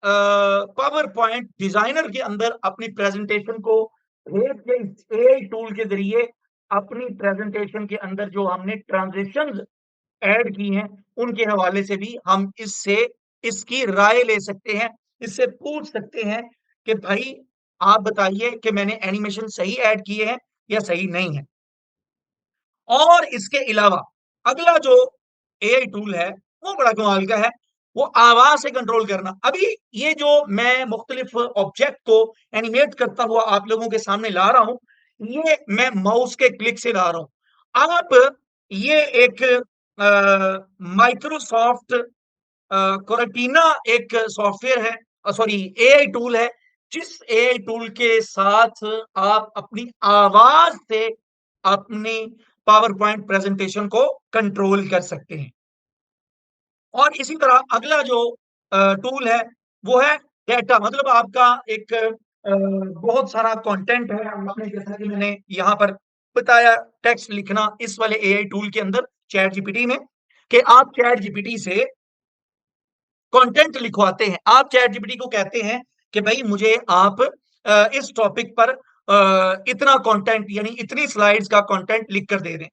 [SPEAKER 1] पावर पॉइंट डिजाइनर के अंदर अपनी प्रेजेंटेशन को भेज के एआई टूल के जरिए अपनी प्रेजेंटेशन के अंदर जो हमने ट्रांजिशन ऐड की हैं, उनके हवाले से भी हम इससे इसकी राय ले सकते हैं, इससे पूछ सकते हैं कि भाई आप बताइए कि मैंने एनिमेशन सही ऐड किए हैं या सही नहीं है। और इसके अलावा अगला जो एआई टूल है वो बड़ा कमाल का है, वो आवाज से कंट्रोल करना। अभी ये जो मैं मुख्तलिफ ऑब्जेक्ट को एनिमेट करता हुआ आप लोगों के सामने ला रहा हूं, ये मैं माउस के क्लिक से ला रहा हूं। आप ये एक माइक्रोसॉफ्ट कोरेटिना एक सॉफ्टवेयर है, सॉरी एआई टूल है, जिस एआई टूल के साथ आप अपनी आवाज से अपनी पावर पॉइंट प्रेजेंटेशन को कंट्रोल कर सकते हैं। और इसी तरह अगला जो टूल है वो है डेटा, मतलब आपका एक बहुत सारा कंटेंट है, आपने जैसा कि मैंने यहाँ पर बताया टेक्स्ट लिखना इस वाले एआई टूल के अंदर चैट जीपीटी में, कि आप चैट जीपीटी से कंटेंट लिखवाते हैं। आप चैट जीपीटी को कहते हैं कि भाई मुझे आप इस टॉपिक पर इतना कंटेंट यानी इतनी स्लाइड्स का कंटेंट लिख कर दे दें।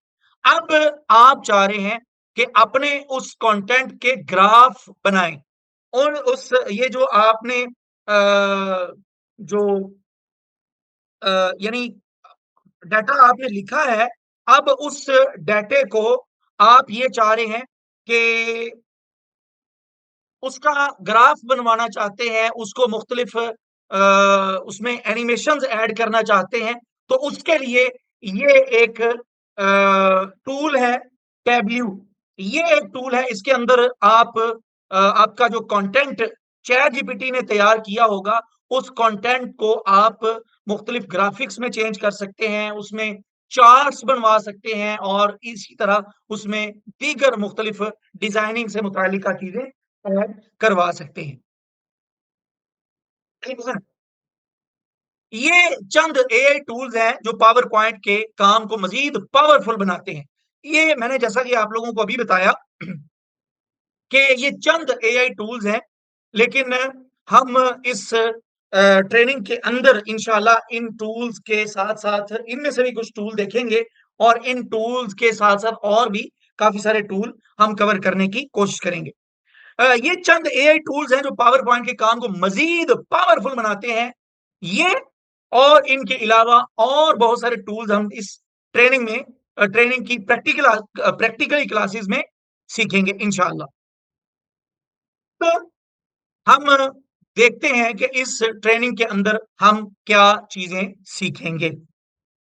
[SPEAKER 1] अब आप चाह रहे हैं कि अपने उस कंटेंट के ग्राफ बनाएं, और उस ये जो आपने जो यानी डाटा आपने लिखा है, अब उस डाटे को आप ये चाह रहे हैं कि उसका ग्राफ बनवाना चाहते हैं, उसको मुख्तलिफ उसमें एनिमेशंस ऐड करना चाहते हैं, तो उसके लिए ये एक टूल है टैब्ल्यू। ये एक टूल है, इसके अंदर आप आपका जो कंटेंट चैट जीपीटी ने तैयार किया होगा, उस कंटेंट को आप मुख्तलिफ ग्राफिक्स में चेंज कर सकते हैं, उसमें चार्ट्स बनवा सकते हैं, और इसी तरह उसमें दीगर मुख्तलिफ डिजाइनिंग से मुतालिका चीजें ऐड करवा सकते हैं। ये चंद एआई टूल्स हैं जो पावर पॉइंट के काम को मजीद पावरफुल बनाते हैं। ये मैंने जैसा कि आप लोगों को अभी बताया कि ये चंद एआई टूल्स हैं, लेकिन हम इस ट्रेनिंग के अंदर इंशाल्लाह इन टूल्स के साथ साथ इनमें से भी कुछ टूल देखेंगे, और इन टूल्स के साथ साथ और भी काफी सारे टूल हम कवर करने की कोशिश करेंगे। ये चंद एआई टूल्स हैं जो पावर पॉइंट के काम को मजीद पावरफुल बनाते हैं। ये और इनके अलावा और बहुत सारे टूल्स हम इस ट्रेनिंग में ट्रेनिंग की प्रैक्टिकली क्लासेस में सीखेंगे इंशाल्लाह। तो हम देखते हैं कि इस ट्रेनिंग के अंदर हम क्या चीजें सीखेंगे।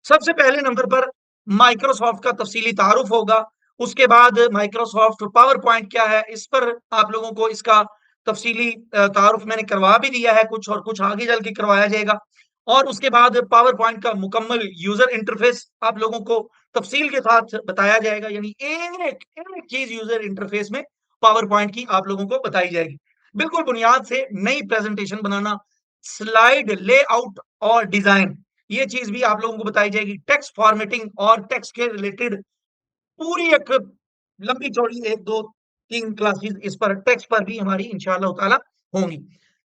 [SPEAKER 1] सबसे पहले नंबर पर माइक्रोसॉफ्ट का तफसीली तारुफ होगा। उसके बाद माइक्रोसॉफ्ट पावर पॉइंट क्या है, इस पर आप लोगों को इसका तफसीली तारुफ मैंने करवा भी दिया है कुछ, और कुछ आगे चल के करवाया जाएगा। और उसके बाद पावर पॉइंट का मुकम्मल यूजर इंटरफेस आप लोगों को तफसील के साथ बताया जाएगा, यानी एक एक चीज यूजर इंटरफेस में पावर पॉइंट की आप लोगों को बताई जाएगी। बिल्कुल बुनियाद से नई प्रेजेंटेशन बनाना, स्लाइड लेआउट और डिजाइन, ये चीज भी आप लोगों को बताई जाएगी। टेक्स्ट फॉर्मेटिंग और टेक्स्ट के रिलेटेड पूरी एक लंबी चौड़ी एक दो तीन क्लासेस इस पर टेक्स्ट पर भी हमारी इंशाल्लाह ताला होंगी।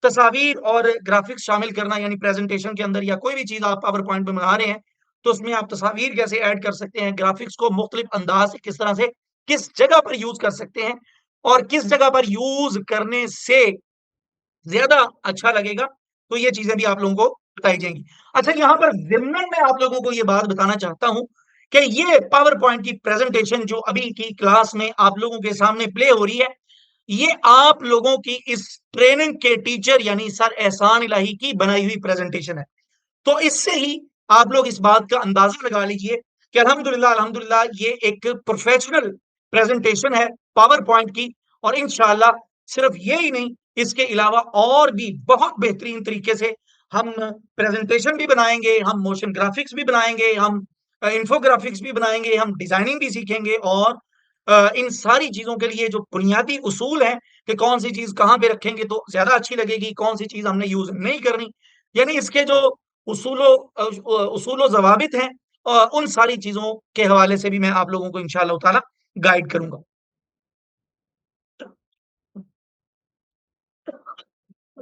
[SPEAKER 1] तस्वीर और ग्राफिक्स शामिल करना, यानी प्रेजेंटेशन के अंदर या कोई भी चीज आप पावर पॉइंट में बना रहे हैं, तो उसमें आप तस्वीर कैसे ऐड कर सकते हैं, ग्राफिक्स को मुख्तलिफ अंदाज से किस तरह से किस जगह पर यूज कर सकते हैं, और किस जगह पर यूज करने से ज्यादा अच्छा लगेगा, तो ये चीजें भी आप लोगों को बताई जाएंगी। अच्छा, यहाँ पर ज़िम्मन में आप लोगों को ये बात बताना चाहता हूं कि ये पावर पॉइंट की प्रेजेंटेशन जो अभी की क्लास में आप लोगों के सामने प्ले हो रही है, ये आप लोगों की इस ट्रेनिंग के टीचर यानी सर एहसान इलाही की बनाई हुई प्रेजेंटेशन है। तो इससे ही आप लोग इस बात का अंदाजा लगा लीजिए कि अल्हम्दुलिल्लाह अल्हम्दुलिल्लाह ये एक प्रोफेशनल प्रेजेंटेशन है पावर पॉइंट की। और इंशाल्लाह सिर्फ ये ही नहीं, इसके अलावा और भी बहुत बेहतरीन तरीके से हम प्रेजेंटेशन भी बनाएंगे, हम मोशन ग्राफिक्स भी बनाएंगे, हम इंफोग्राफिक्स भी बनाएंगे, हम डिजाइनिंग भी सीखेंगे, और इन सारी चीजों के लिए जो बुनियादी उसूल हैं कि कौन सी चीज कहाँ पे रखेंगे तो ज्यादा अच्छी लगेगी, कौन सी चीज हमने यूज नहीं करनी, यानी इसके जो उसूलो जवाबित हैं, उन सारी चीजों के हवाले से भी मैं आप लोगों को इंशाअल्लाह ताला गाइड करूंगा।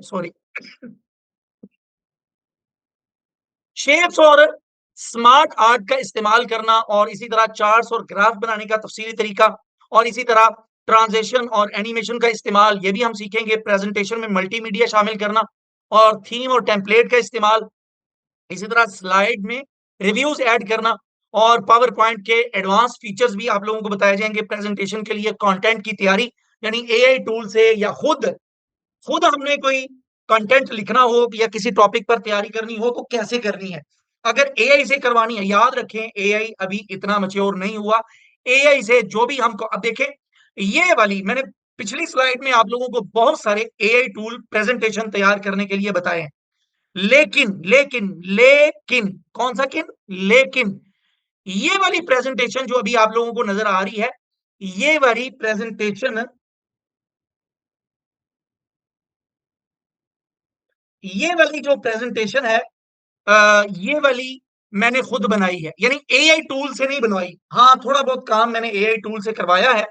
[SPEAKER 1] सॉरी। शेप्स और स्मार्ट आर्ट का इस्तेमाल करना, और इसी तरह चार्ट्स और ग्राफ बनाने का तफसीली तरीका, और इसी तरह ट्रांजेक्शन और एनिमेशन का इस्तेमाल, ये भी हम सीखेंगे। प्रेजेंटेशन में मल्टीमीडिया शामिल करना, और थीम और टेम्पलेट का इस्तेमाल, इसी तरह स्लाइड में रिव्यूज ऐड करना, और पावर पॉइंट के एडवांस फीचर्स भी आप लोगों को बताए जाएंगे प्रेजेंटेशन के लिए, कंटेंट की तैयारी यानी एआई टूल से, या खुद खुद हमने कोई कंटेंट लिखना हो या किसी टॉपिक पर तैयारी करनी हो तो कैसे करनी है। अगर एआई से करवानी है, याद रखें एआई अभी इतना मैच्योर नहीं हुआ। एआई से जो भी हमको, अब देखें ये वाली मैंने पिछली स्लाइड में आप लोगों को बहुत सारे एआई टूल प्रेजेंटेशन तैयार करने के लिए बताए हैं, लेकिन लेकिन लेकिन कौन सा किन, लेकिन ये वाली प्रेजेंटेशन जो अभी आप लोगों को नजर आ रही है, ये वाली प्रेजेंटेशन, ये वाली जो प्रेजेंटेशन है, ये वाली मैंने खुद बनाई है, यानी एआई टूल से नहीं बनवाई। हाँ, थोड़ा बहुत काम मैंने एआई टूल से करवाया है,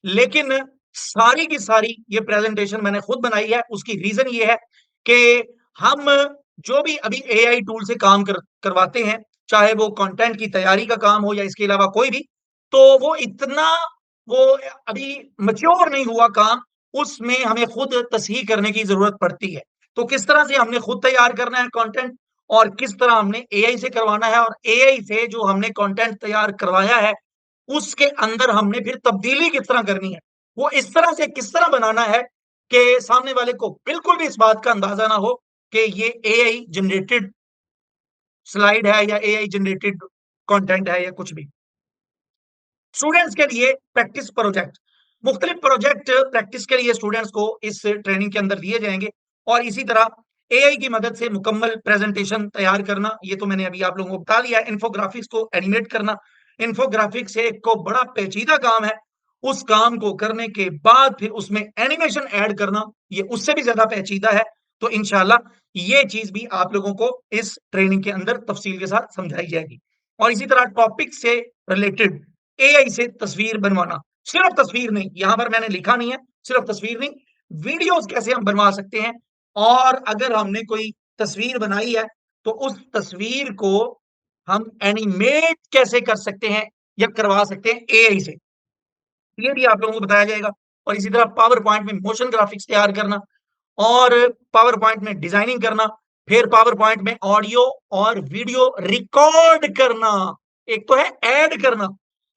[SPEAKER 1] लेकिन सारी की सारी ये प्रेजेंटेशन मैंने खुद बनाई है। उसकी रीजन ये है कि हम जो भी अभी एआई टूल से काम करवाते हैं, चाहे वो कंटेंट की तैयारी का काम हो या इसके अलावा कोई भी, तो वो इतना, वो अभी मच्योर नहीं हुआ काम, उसमें हमें खुद तसहीह करने की जरूरत पड़ती है। तो किस तरह से हमने खुद तैयार करना है कंटेंट, और किस तरह हमने एआई से करवाना है, और एआई से जो हमने कंटेंट तैयार करवाया है उसके अंदर हमने फिर तब्दीली किस तरह करनी है, वो इस तरह से किस तरह बनाना है कि सामने वाले को बिल्कुल भी इस बात का अंदाजा ना हो कि ये एआई जनरेटेड स्लाइड है या एआई जनरेटेड कंटेंट है या कुछ भी। स्टूडेंट्स के लिए प्रैक्टिस प्रोजेक्ट, मुख्तलिफ प्रोजेक्ट प्रैक्टिस के लिए स्टूडेंट्स को इस ट्रेनिंग के अंदर दिए जाएंगे, और इसी तरह एआई की मदद से मुकम्मल प्रेजेंटेशन तैयार करना, ये तो मैंने अभी आप लोगों को बता दिया। इन्फोग्राफिक्स को एनिमेट करना, इन्फोग्राफिक्स एक को बड़ा पेचीदा काम है, उस काम को करने के बाद फिर उसमें एनिमेशन ऐड करना, ये उससे भी ज्यादा पेचीदा है। तो इंशाल्लाह ये चीज भी आप लोगों को इस ट्रेनिंग के अंदर तफसील के साथ समझाई जाएगी। और इसी तरह टॉपिक से रिलेटेड एआई से तस्वीर बनवाना, सिर्फ तस्वीर नहीं, यहां पर मैंने लिखा नहीं है, सिर्फ तस्वीर नहीं, वीडियोस कैसे हम बनवा सकते हैं, और अगर हमने कोई तस्वीर बनाई है तो उस तस्वीर को हम एनिमेट कैसे कर सकते हैं या करवा सकते हैं एआई से, ये भी आप लोगों को बताया जाएगा। और इसी तरह पावर पॉइंट में मोशन ग्राफिक्स तैयार करना, और पावर पॉइंट में डिजाइनिंग करना, फिर पावर पॉइंट में ऑडियो और वीडियो रिकॉर्ड करना। एक तो है ऐड करना,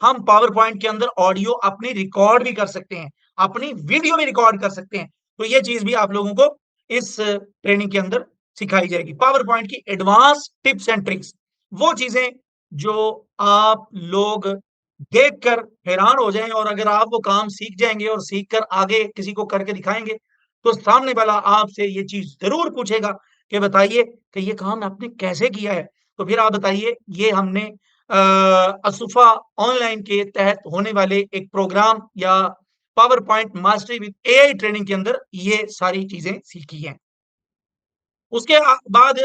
[SPEAKER 1] हम पावर पॉइंट के अंदर ऑडियो अपनी रिकॉर्ड भी कर सकते हैं, अपनी वीडियो भी रिकॉर्ड कर सकते हैं। तो ये चीज भी आप लोगों को इस ट्रेनिंग के अंदर सिखाई जाएगी। पावर पॉइंट की एडवांस टिप्स एंड ट्रिक्स, वो चीजें जो आप लोग देखकर हैरान हो जाएं, और अगर आप वो काम सीख जाएंगे और सीख कर आगे किसी को करके दिखाएंगे तो सामने वाला आपसे ये चीज जरूर पूछेगा कि बताइए कि ये काम आपने कैसे किया है। तो फिर आप बताइए, ये हमने असुफा ऑनलाइन के तहत होने वाले एक प्रोग्राम या power point mastery with AI training के अंदर ये सारी चीजें सीखी हैं। उसके बाद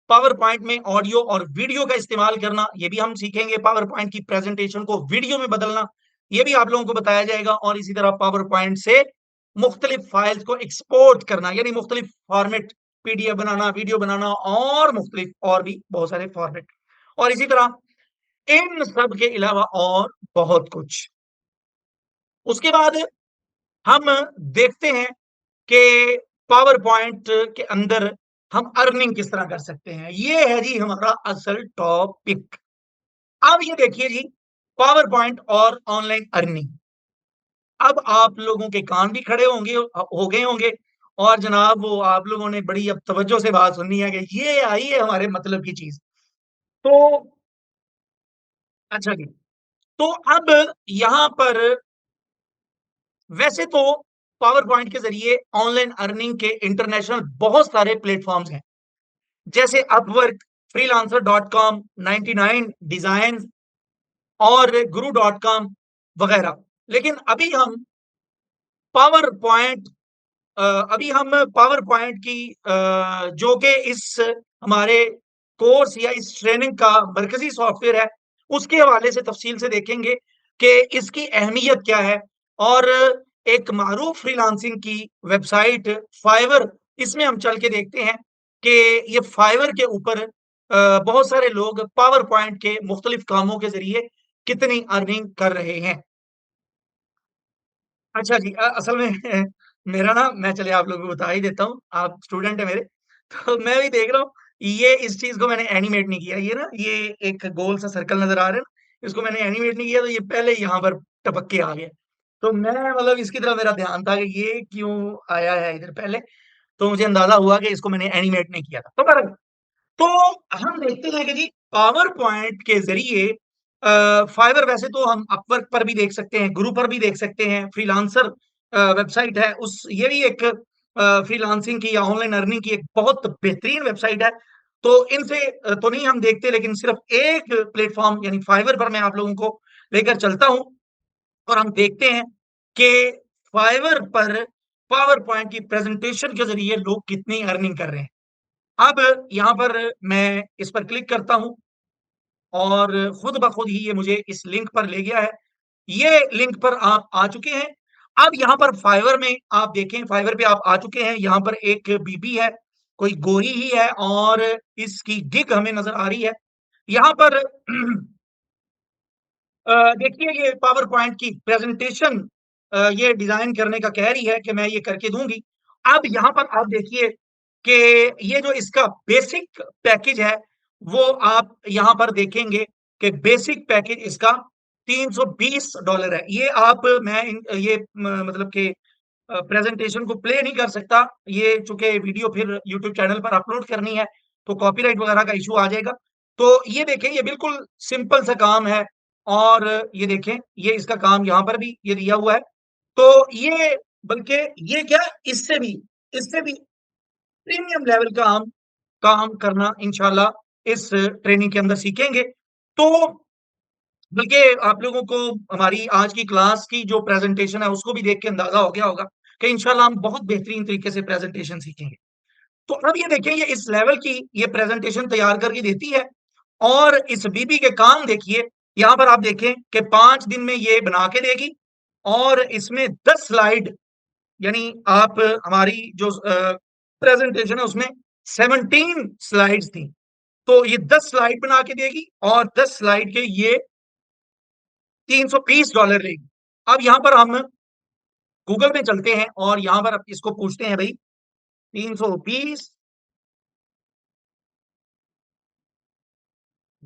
[SPEAKER 1] पावर पॉइंट में ऑडियो और वीडियो का इस्तेमाल करना, ये भी हम सीखेंगे। पावर पॉइंट की प्रेजेंटेशन को वीडियो में बदलना, ये भी आप लोगों को बताया जाएगा। और इसी तरह पावर पॉइंट से मुख्तलिफ फाइल्स को एक्सपोर्ट करना, यानी मुख्तलिफ फॉर्मेट, पीडीएफ बनाना, वीडियो बनाना, और मुख्तलिफ और भी बहुत सारे फॉर्मेट। और इसी तरह इन सब के अलावा और बहुत कुछ। उसके बाद हम देखते हैं कि पावर पॉइंट के अंदर हम अर्निंग किस तरह कर सकते हैं। ये है जी हमारा असल टॉपिक। अब ये देखिए जी, पावर पॉइंट और ऑनलाइन अर्निंग। अब आप लोगों के कान भी खड़े होंगे, हो गए होंगे, और जनाब वो आप लोगों ने बड़ी अब तवज्जो से बात सुननी है कि ये आई है हमारे मतलब की चीज। तो अच्छा जी, तो अब यहां पर वैसे तो पावर पॉइंट के जरिए ऑनलाइन अर्निंग के इंटरनेशनल बहुत सारे प्लेटफॉर्म्स हैं, जैसे Upwork, freelancer dot com, 99 design और गुरु डॉट कॉम वगैरह। लेकिन पावर पॉइंट अभी हम पावर पॉइंट की जो कि इस हमारे कोर्स या इस ट्रेनिंग का मरकजी सॉफ्टवेयर है, उसके हवाले से तफसील से देखेंगे कि इसकी अहमियत क्या है। और एक मारूफ फ्रीलांसिंग की वेबसाइट फाइवर, इसमें हम चल के देखते हैं कि ये फाइवर के ऊपर बहुत सारे लोग पावर पॉइंट के मुख्तलिफ कामों के जरिए कितनी अर्निंग कर रहे हैं। अच्छा जी, असल में मेरा ना, मैं चलिए आप लोगों को बता ही देता हूँ, आप स्टूडेंट है मेरे, तो मैं भी देख रहा हूँ, ये इस चीज को मैंने एनिमेट नहीं किया। ये ना, ये एक गोल सा सर्कल नजर आ रहा है ना, इसको मैंने एनिमेट नहीं किया, तो ये पहले यहाँ पर टपक के आ गया। तो मैं मतलब इसकी तरफ मेरा ध्यान था कि ये क्यों आया है इधर पहले, तो मुझे अंदाजा हुआ कि इसको मैंने एनिमेट नहीं किया था। तो बहरहाल, तो हम देखते हैं कि जी पावर पॉइंट के जरिए फाइवर, वैसे तो हम अपवर्क पर भी देख सकते हैं, गुरु पर भी देख सकते हैं, फ्रीलांसर वेबसाइट है, उस ये भी एक फ्रीलांसिंग की या ऑनलाइन अर्निंग की एक बहुत बेहतरीन वेबसाइट है। तो इनसे तो नहीं हम देखते, लेकिन सिर्फ एक प्लेटफॉर्म यानी फाइवर पर मैं आप लोगों को लेकर चलता हूं, और हम देखते हैं कि फाइवर पर पावर पॉइंट की प्रेजेंटेशन के जरिए लोग कितनी अर्निंग कर रहे हैं। अब यहाँ पर मैं इस पर क्लिक करता हूँ, और खुद ब खुद ही ये मुझे इस लिंक पर ले गया है। ये लिंक पर आप आ चुके हैं। अब यहाँ पर फाइवर में आप देखें, फाइवर पे आप आ चुके हैं। यहाँ पर एक बीबी है, कोई गोरी ही है, और इसकी गिग हमें नजर आ रही है। यहाँ पर देखिए, ये पावर पॉइंट की प्रेजेंटेशन ये डिजाइन करने का कह रही है कि मैं ये करके दूंगी। अब यहाँ पर आप देखिए कि ये जो इसका बेसिक पैकेज है, वो आप यहाँ पर देखेंगे कि बेसिक पैकेज इसका $320 है। ये आप मैं ये मतलब कि प्रेजेंटेशन को प्ले नहीं कर सकता, ये चूंकि वीडियो फिर यूट्यूब चैनल पर अपलोड करनी है, तो कॉपीराइट वगैरह का इशू आ जाएगा। तो ये देखें, ये बिल्कुल सिंपल सा काम है, और ये देखें, ये इसका काम यहाँ पर भी ये दिया हुआ है। तो ये, बल्कि ये क्या, इससे भी प्रीमियम लेवल का हम काम करना इंशाल्लाह इस ट्रेनिंग के अंदर सीखेंगे। तो बल्कि आप लोगों को हमारी आज की क्लास की जो प्रेजेंटेशन है उसको भी देख के अंदाजा हो गया होगा कि इंशाल्लाह हम बहुत बेहतरीन तरीके से प्रेजेंटेशन सीखेंगे। तो अब ये देखें, ये इस लेवल की ये प्रेजेंटेशन तैयार करके देती है, और इस बीबी के काम देखिए। यहाँ पर आप देखें कि 5 दिन में ये बना के देगी, और इसमें 10 स्लाइड, यानी आप हमारी जो प्रेजेंटेशन है उसमें 17 स्लाइड्स थी, तो ये 10 स्लाइड बना के देगी, और 10 स्लाइड के ये $320 लेगी। अब यहाँ पर हम गूगल में चलते हैं, और यहाँ पर अब इसको पूछते हैं, भाई 320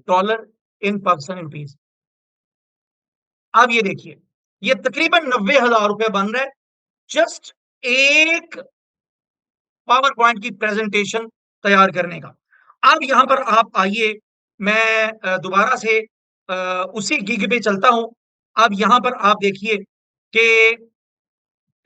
[SPEAKER 1] डॉलर इन पाकिस्तानी रुपीज। अब ये देखिए, ये तकरीबन 90,000 रुपए बन रहा है, जस्ट एक पावर पॉइंट की प्रेजेंटेशन तैयार करने का। अब यहां पर आप आइए, मैं दोबारा से उसी गिग पे चलता हूं। अब यहां पर आप देखिए कि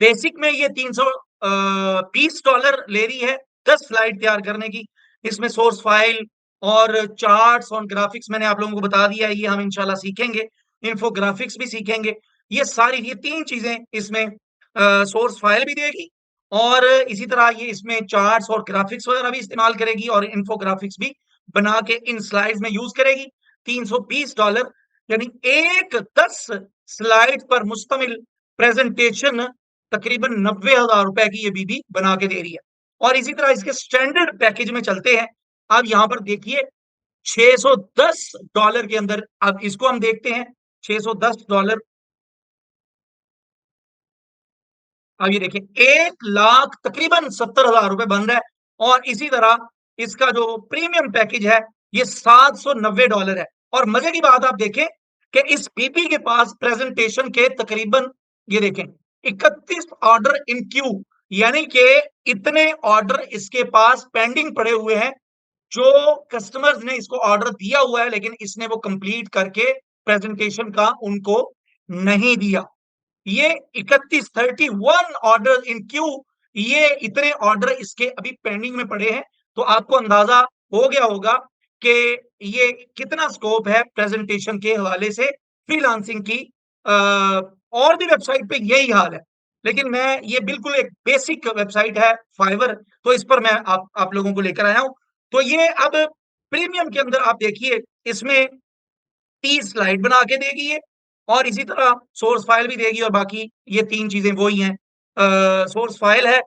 [SPEAKER 1] बेसिक में ये $320 ले रही है 10 स्लाइड तैयार करने की। इसमें सोर्स फाइल और चार्ट्स और ग्राफिक्स मैंने आप लोगों को बता दिया है, ये हम इंशाल्लाह सीखेंगे। इंफोग्राफिक्स भी सीखेंगे। ये 3 चीजें इसमें सोर्स फाइल भी देगी, और इसी तरह ये इसमें चार्ट्स और ग्राफिक्स वगैरह भी इस्तेमाल करेगी, और इंफोग्राफिक्स भी बना के इन स्लाइड्स में यूज करेगी। $320, यानी एक 10 स्लाइड पर मुश्तमिल प्रेजेंटेशन तकरीबन 90,000 रुपए की ये बीबी बना के दे रही है। और इसी तरह इसके स्टैंडर्ड पैकेज में चलते हैं। अब यहां पर देखिए, $610 के अंदर, अब इसको हम देखते हैं। $610, अब ये देखिए 1 लाख तकरीबन 70,000 रुपए बन रहा है। और इसी तरह इसका जो प्रीमियम पैकेज है, ये $790 है। और मजे की बात आप देखें कि इस पीपी के पास प्रेजेंटेशन के तकरीबन, ये देखें, 31 ऑर्डर इन क्यू, यानी कि इतने ऑर्डर इसके पास पेंडिंग पड़े हुए हैं। जो कस्टमर्स ने इसको ऑर्डर दिया हुआ है, लेकिन इसने वो कंप्लीट करके प्रेजेंटेशन का उनको नहीं दिया। ये 31 इन क्यू, ये इतने ऑर्डर इसके अभी पेंडिंग में पड़े हैं। तो आपको अंदाजा हो गया होगा कि ये कितना स्कोप है प्रेजेंटेशन के हवाले से फ्रीलांसिंग की। और भी वेबसाइट पे यही हाल है, लेकिन मैं ये बिल्कुल एक बेसिक वेबसाइट है फाइवर, तो इस पर मैं आप लोगों को लेकर आया हूं। तो ये अब प्रीमियम के अंदर आप देखिए, इसमें 30 स्लाइड बना के देगी ये, और इसी तरह सोर्स फाइल भी देगी, और बाकी ये 3 चीजें वही हैं। सोर्स फाइल है,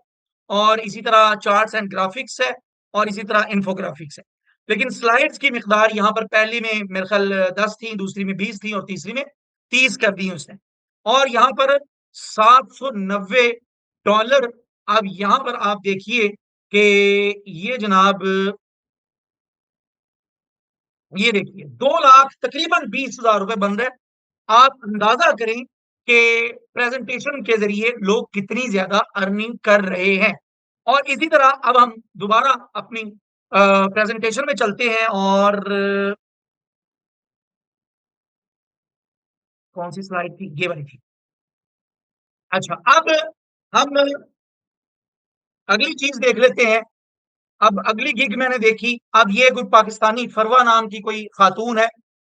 [SPEAKER 1] और इसी तरह चार्ट्स एंड ग्राफिक्स है, और इसी तरह इंफोग्राफिक्स है। लेकिन स्लाइड्स की मिकदार यहाँ पर पहली में मेरे ख्याल 10 थी, दूसरी में 20 थी, और तीसरी में 30 कर दी उसने। और यहाँ पर $790। अब यहाँ पर आप देखिए कि ये जनाब ये देखिए 2 लाख तकरीबन 20,000 रुपए बन रहे हैं। आप अंदाजा करें कि प्रेजेंटेशन के जरिए लोग कितनी ज्यादा अर्निंग कर रहे हैं। और इसी तरह अब हम दोबारा अपनी प्रेजेंटेशन में चलते हैं। और कौन सी स्लाइड थी, ये वाली थी। अच्छा, अब हम अगली चीज देख लेते हैं। अब अगली गिग मैंने देखी। अब ये कोई पाकिस्तानी फरवा नाम की कोई खातून है।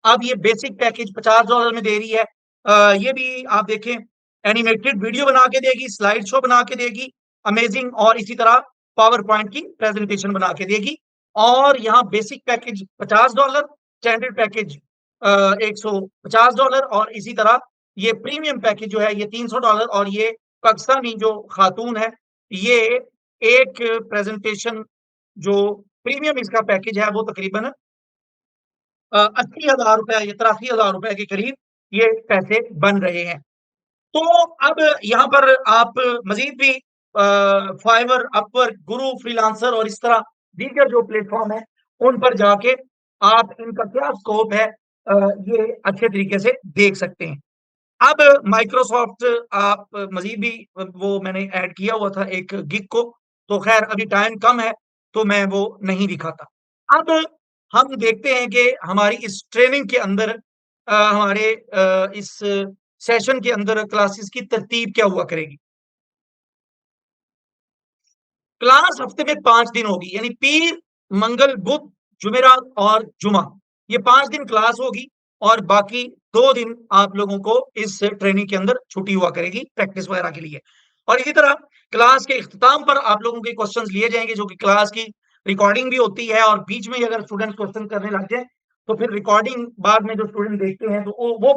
[SPEAKER 1] अब ये बेसिक पैकेज $50 में दे रही है। ये भी आप देखें, एनिमेटेड वीडियो बना के देगी, स्लाइड शो बना के देगी, अमेजिंग। और इसी तरह पावर पॉइंट की प्रेजेंटेशन बना के देगी। और यहाँ बेसिक पैकेज $50, स्टैंडर्ड पैकेज $150, और इसी तरह ये प्रीमियम पैकेज जो है ये $300। और ये पाकिस्तानी जो खातून है, ये एक प्रेजेंटेशन जो प्रीमियम इसका पैकेज है वो तकरीबन 80,000 रुपए या 83,000 रुपए के करीब ये पैसे बन रहे हैं। तो अब यहाँ पर आप मजीद भी फाइवर, अपवर्क, गुरु, फ्रीलांसर और इस तरह दीगर जो प्लेटफॉर्म है उन पर जाके आप इनका क्या स्कोप है ये अच्छे तरीके से देख सकते हैं। अब माइक्रोसॉफ्ट आप मजीद भी वो मैंने ऐड किया हुआ था एक गिग को, तो खैर अभी टाइम कम है तो मैं वो नहीं दिखाता। अब हम देखते हैं कि हमारी इस ट्रेनिंग के अंदर हमारे इस सेशन के अंदर क्लासेस की तरतीब क्या हुआ करेगी। क्लास हफ्ते में 5 दिन होगी, यानी पीर, मंगल, बुध, जुमेरात और जुमा, ये 5 दिन क्लास होगी। और बाकी 2 दिन आप लोगों को इस ट्रेनिंग के अंदर छुट्टी हुआ करेगी प्रैक्टिस वगैरह के लिए। और इसी तरह क्लास के इख्तिताम पर आप लोगों के क्वेश्चंस लिए जाएंगे, जो कि क्लास की रिकॉर्डिंग भी होती है। और बीच में अगर स्टूडेंट क्वेश्चन करने लग जाए तो फिर रिकॉर्डिंग बाद में जो स्टूडेंट देखते हैं तो वो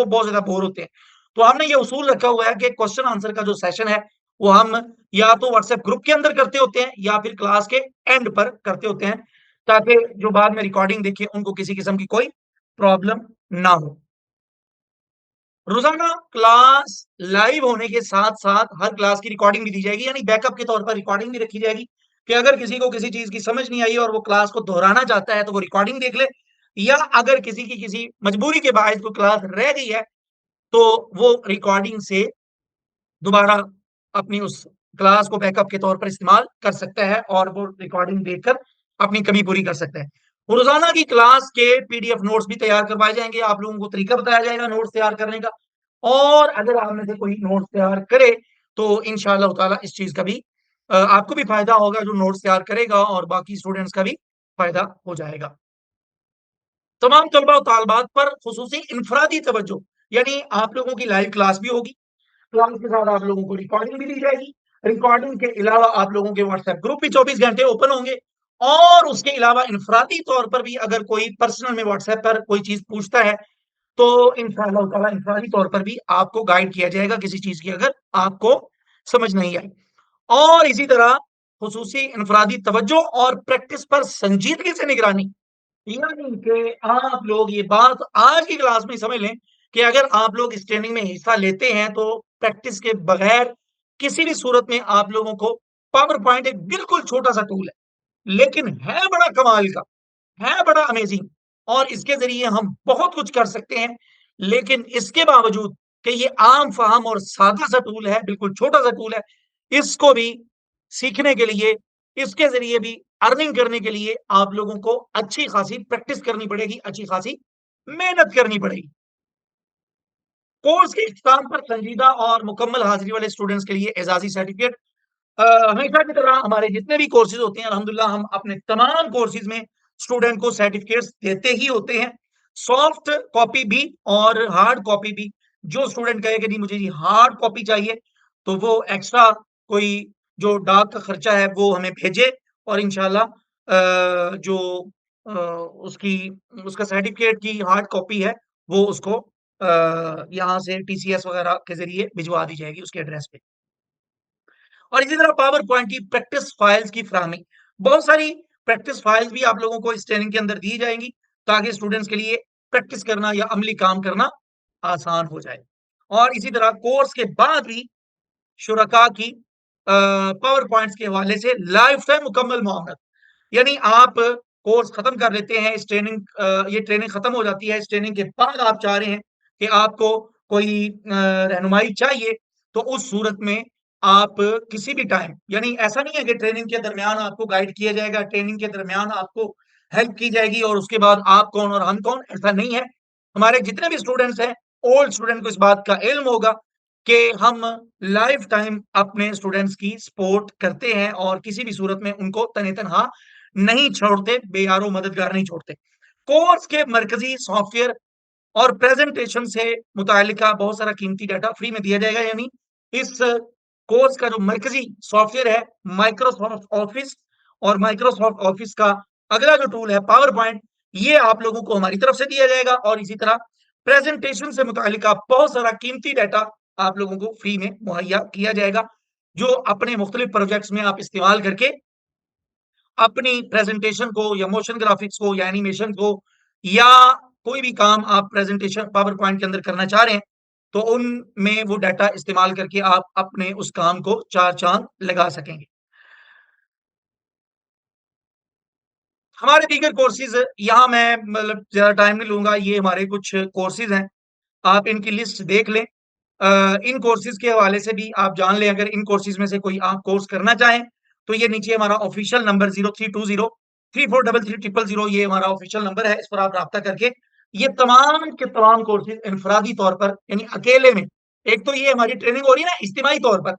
[SPEAKER 1] बहुत ज्यादा बोर होते हैं। तो हमने ये उसूल रखा हुआ है कि क्वेश्चन आंसर का जो सेशन है वो हम या तो व्हाट्सएप ग्रुप के अंदर करते होते हैं या फिर क्लास के एंड पर करते होते हैं, ताकि जो बाद में रिकॉर्डिंग देखे उनको किसी किस्म की कोई प्रॉब्लम ना हो। रोजाना क्लास लाइव होने के साथ साथ हर क्लास की रिकॉर्डिंग भी दी जाएगी, यानी बैकअप के तौर पर रिकॉर्डिंग भी रखी जाएगी कि अगर किसी को किसी चीज की समझ नहीं आई और वो क्लास को दोहराना चाहता है तो वो रिकॉर्डिंग देख ले। या अगर किसी की किसी मजबूरी के बायस कोई क्लास रह गई है तो वो रिकॉर्डिंग से दोबारा अपनी उस क्लास को बैकअप के तौर पर इस्तेमाल कर सकता है और वो रिकॉर्डिंग देखकर अपनी कमी पूरी कर सकता है। रोजाना की क्लास के पीडीएफ नोट्स भी तैयार करवाए जाएंगे, आप लोगों को तरीका बताया जाएगा नोट्स तैयार करने का। और अगर आप में से कोई नोट्स तैयार करे तो इंशाअल्लाह ताला इस चीज का भी आपको भी फायदा होगा जो नोट्स तैयार करेगा, और बाकी स्टूडेंट्स का भी फायदा हो जाएगा। तमाम तलबा और तालबात पर खुसूसी इनफरादी तवज्जो, यानी आप लोगों की लाइव क्लास भी होगी, क्लास के साथ आप लोगों को रिकॉर्डिंग भी दी जाएगी। रिकॉर्डिंग के अलावा आप लोगों के व्हाट्सएप ग्रुप भी 24 घंटे ओपन होंगे। और उसके अलावा इनफरादी तौर पर भी अगर कोई पर्सनल में व्हाट्सएप पर कोई चीज पूछता है तो इंशाअल्लाह ताला इनफरादी तौर पर भी आपको गाइड किया जाएगा किसी चीज की अगर आपको समझ नहीं आई। और इसी तरह खुसूसी इनफरादी तवज्जो और प्रैक्टिस पर संजीदगी से निगरानी, यानी कि आप लोग ये बात आज की क्लास में समझ लें कि अगर आप लोग इस ट्रेनिंग में हिस्सा लेते हैं तो प्रैक्टिस के बगैर किसी भी सूरत में आप लोगों को पावर पॉइंट एक बिल्कुल छोटा सा टूल है, लेकिन है बड़ा कमाल का, है बड़ा अमेजिंग। और इसके जरिए हम बहुत कुछ कर सकते हैं। लेकिन इसके बावजूद कि ये आम फाहम और सादा सा टूल है, बिल्कुल छोटा सा टूल है, इसको भी सीखने के लिए, इसके जरिए भी अर्निंग करने के लिए आप लोगों को अच्छी खासी प्रैक्टिस करनी पड़ेगी, अच्छी खासी मेहनत करनी पड़ेगी। कोर्स के इख्तिताम पर संजीदा और मुकम्मल हाजिरी वाले स्टूडेंट्स के लिए एजाजी सर्टिफिकेट। हमेशा की तरह हमारे जितने भी कोर्सेज होते हैं अल्हम्दुलिल्लाह हम अपने तमाम कोर्सेज में स्टूडेंट को सर्टिफिकेट्स देते ही होते हैं, सॉफ्ट कॉपी भी और हार्ड कॉपी भी। जो स्टूडेंट कहे कि नहीं मुझे जी हार्ड कॉपी चाहिए तो वो एक्स्ट्रा कोई जो डाक का खर्चा है वो हमें भेजे, और इंशाल्लाह जो उसकी उसका सर्टिफिकेट की हार्ड कॉपी है वो उसको यहाँ से टीसीएस वगैरह के जरिए भिजवा दी जाएगी उसके एड्रेस पे। और इसी तरह पावर पॉइंट की प्रैक्टिस फाइल्स की फ्राहमी, बहुत सारी प्रैक्टिस फाइल्स भी आप लोगों को इस ट्रेनिंग के अंदर दी जाएंगी ताकि स्टूडेंट्स के लिए प्रैक्टिस करना या अमली काम करना आसान हो जाए। और इसी तरह कोर्स के बाद भी शुरका की पावर पॉइंट्स के हवाले से लाइफ टाइम मुकम्मल मुआवनत, यानी आप कोर्स खत्म कर लेते हैं, इस ट्रेनिंग ये ट्रेनिंग खत्म हो जाती है, इस ट्रेनिंग के बाद आप चाह रहे हैं कि आपको कोई रहनुमाई चाहिए, तो उस सूरत में आप किसी भी टाइम, यानी ऐसा नहीं है कि ट्रेनिंग के दरमियान आपको गाइड किया जाएगा, ट्रेनिंग के दरमियान आपको हेल्प की जाएगी और उसके बाद आप कौन और हम कौन, ऐसा नहीं है। हमारे जितने भी स्टूडेंट्स हैं, ओल्ड स्टूडेंट को इस बात का इल्म होगा कि हम लाइफ टाइम अपने स्टूडेंट्स की सपोर्ट करते हैं और किसी भी सूरत में उनको तने तनहा नहीं छोड़ते, बेयारो मददगार नहीं छोड़ते। कोर्स के मरकजी सॉफ्टवेयर और प्रेजेंटेशन से मुतालिका बहुत सारा कीमती डाटा फ्री में दिया जाएगा, यानी इस कोर्स का जो मरकजी सॉफ्टवेयर है माइक्रोसॉफ्ट ऑफिस, और माइक्रोसॉफ्ट ऑफिस का अगला जो टूल है पावर पॉइंट, ये आप लोगों को हमारी तरफ से दिया जाएगा और इसी तरह प्रेजेंटेशन से मुतालिका बहुत सारा कीमती डाटा आप लोगों को फ्री में मुहैया किया जाएगा, जो अपने मुख्तलिफ प्रोजेक्ट्स में आप इस्तेमाल करके अपनी प्रेजेंटेशन को या मोशन ग्राफिक्स को या एनिमेशन को या कोई भी काम आप प्रेजेंटेशन पावर पॉइंट के अंदर करना चाह रहे हैं, तो उनमें वो डाटा इस्तेमाल करके आप अपने उस काम को चार चांद लगा सकेंगे। हमारे दीगर कोर्सेज यहाँ मैं मतलब ज्यादा टाइम नहीं लूंगा, ये हमारे कुछ कोर्सेज हैं, आप इनकी लिस्ट देख लें। इन कोर्सेज के हवाले से भी आप जान लें, अगर इन कोर्सेज में से कोई आप कोर्स करना चाहें तो ये नीचे हमारा ऑफिशियल नंबर 0320 343300, ये हमारा ऑफिशियल नंबर है, इस पर आप राब्ता करके ये तमाम के तमाम कोर्सेज इनफरादी तौर पर, यानी अकेले में, एक तो ये हमारी ट्रेनिंग हो रही है ना इज्तिमाई तौर पर,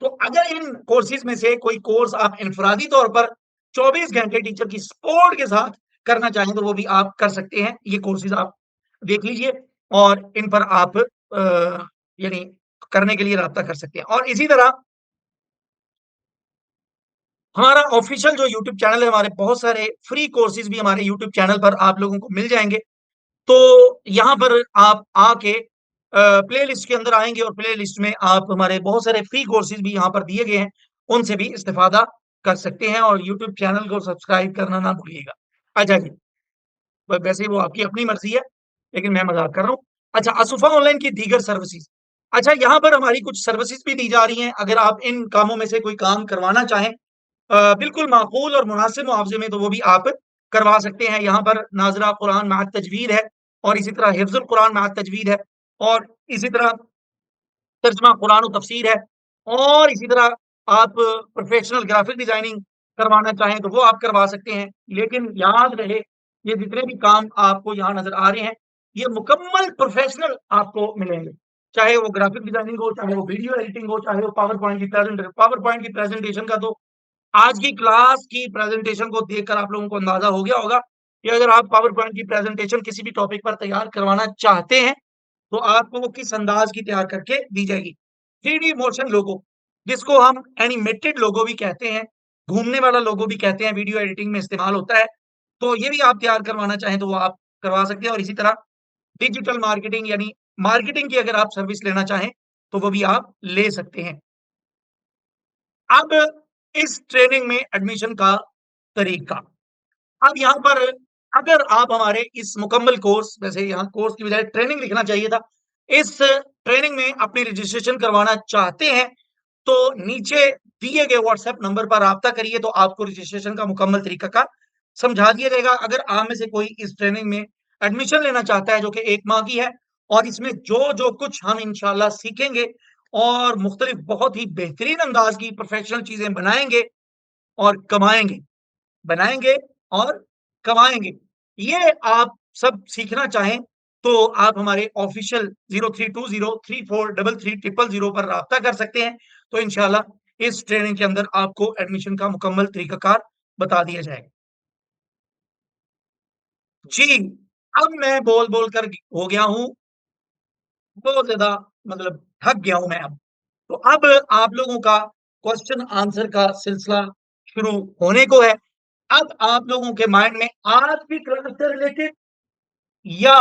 [SPEAKER 1] तो अगर इन कोर्सेज में से कोई कोर्स आप इनफरादी तौर पर 24 घंटे टीचर की सपोर्ट के साथ करना चाहें तो वो भी आप कर सकते हैं। ये कोर्सेज आप देख लीजिए और इन पर आप यानी करने के लिए राब्ता कर सकते हैं। और इसी तरह हमारा ऑफिशियल जो यूट्यूब चैनल है, हमारे बहुत सारे फ्री कोर्सेज भी हमारे यूट्यूब चैनल पर आप लोगों को मिल जाएंगे। तो यहाँ पर आप आके प्ले लिस्ट के अंदर आएंगे और प्ले लिस्ट में आप हमारे बहुत सारे फ्री कोर्सेज भी यहाँ पर दिए गए हैं, उनसे भी इस्तेफादा कर सकते हैं और यूट्यूब चैनल को सब्सक्राइब करना ना भूलिएगा। अच्छा जी, वैसे वो आपकी अपनी मर्जी है, लेकिन मैं मजाक कर रहा हूँ। अच्छा, असुफा ऑनलाइन की दीगर सर्विसेज, अच्छा यहाँ पर हमारी कुछ सर्विसेज भी दी जा रही हैं, अगर आप इन कामों में से कोई काम करवाना चाहें बिल्कुल माकूल और मुनासिब मुआवजे में, तो वो भी आप करवा सकते हैं। यहाँ पर नाजरा कुरान मात तजवीद है और इसी तरह हिफ्जुल कुरान मात तजवीद है और इसी तरह तर्जमा कुरान तफसीर है और इसी तरह आप प्रोफेशनल ग्राफिक डिजाइनिंग करवाना चाहें तो वो आप करवा सकते हैं। लेकिन याद रहे, ये जितने भी काम आपको यहाँ नजर आ रहे हैं, ये मुकम्मल प्रोफेशनल आपको मिलेंगे, चाहे वो ग्राफिक डिजाइनिंग हो, चाहे वो वीडियो एडिटिंग हो, चाहे वो पावर पॉइंट की प्रेजेंटेशन का। तो आज की क्लास की प्रेजेंटेशन को देखकर आप लोगों को अंदाजा हो गया होगा कि अगर आप पावर पॉइंट की प्रेजेंटेशन किसी भी टॉपिक पर तैयार करवाना चाहते हैं तो आपको वो किस अंदाज की तैयार करके दी जाएगी। 3D मोशन लोगो, जिसको हम एनिमेटेड लोगो भी कहते हैं, घूमने वाला लोगो भी कहते हैं, वीडियो एडिटिंग में इस्तेमाल होता है, तो ये भी आप तैयार करवाना चाहें तो वो आप करवा सकते हैं। और इसी तरह डिजिटल मार्केटिंग, यानी मार्केटिंग की अगर आप सर्विस लेना चाहें तो वो भी आप ले सकते हैं। अब इस ट्रेनिंग में एडमिशन का तरीका, अब यहाँ पर अगर आप हमारे इस मुकम्मल कोर्स, वैसे यहाँ कोर्स की बजाय ट्रेनिंग लिखना चाहिए था, इस ट्रेनिंग में अपनी रजिस्ट्रेशन करवाना चाहते हैं तो नीचे दिए गए व्हाट्सएप नंबर पर राब्ता करिए, तो आपको रजिस्ट्रेशन का मुकम्मल तरीका का समझा दिया जाएगा। अगर आप में से कोई इस ट्रेनिंग में एडमिशन लेना चाहता है जो कि 1 माह की है और इसमें जो जो कुछ हम इंशाल्लाह सीखेंगे और मुख्तलिफ बहुत ही बेहतरीन अंदाज की प्रोफेशनल चीजें बनाएंगे और कमाएंगे, बनाएंगे और कमाएंगे, ये आप सब सीखना चाहें तो आप हमारे ऑफिशियल 0320 3433 पर राब्ता कर सकते हैं। तो इंशाल्लाह इस ट्रेनिंग के अंदर आपको एडमिशन का मुकम्मल तरीकाकार बता दिया जाएगा। जी, अब मैं बोल बोल कर हो गया हूँ बहुत ज्यादा, मतलब थक गया हूं मैं अब। तो अब आप लोगों का क्वेश्चन आंसर का सिलसिला शुरू होने को है। अब आप लोगों के माइंड में आज की क्लास से रिलेटेड या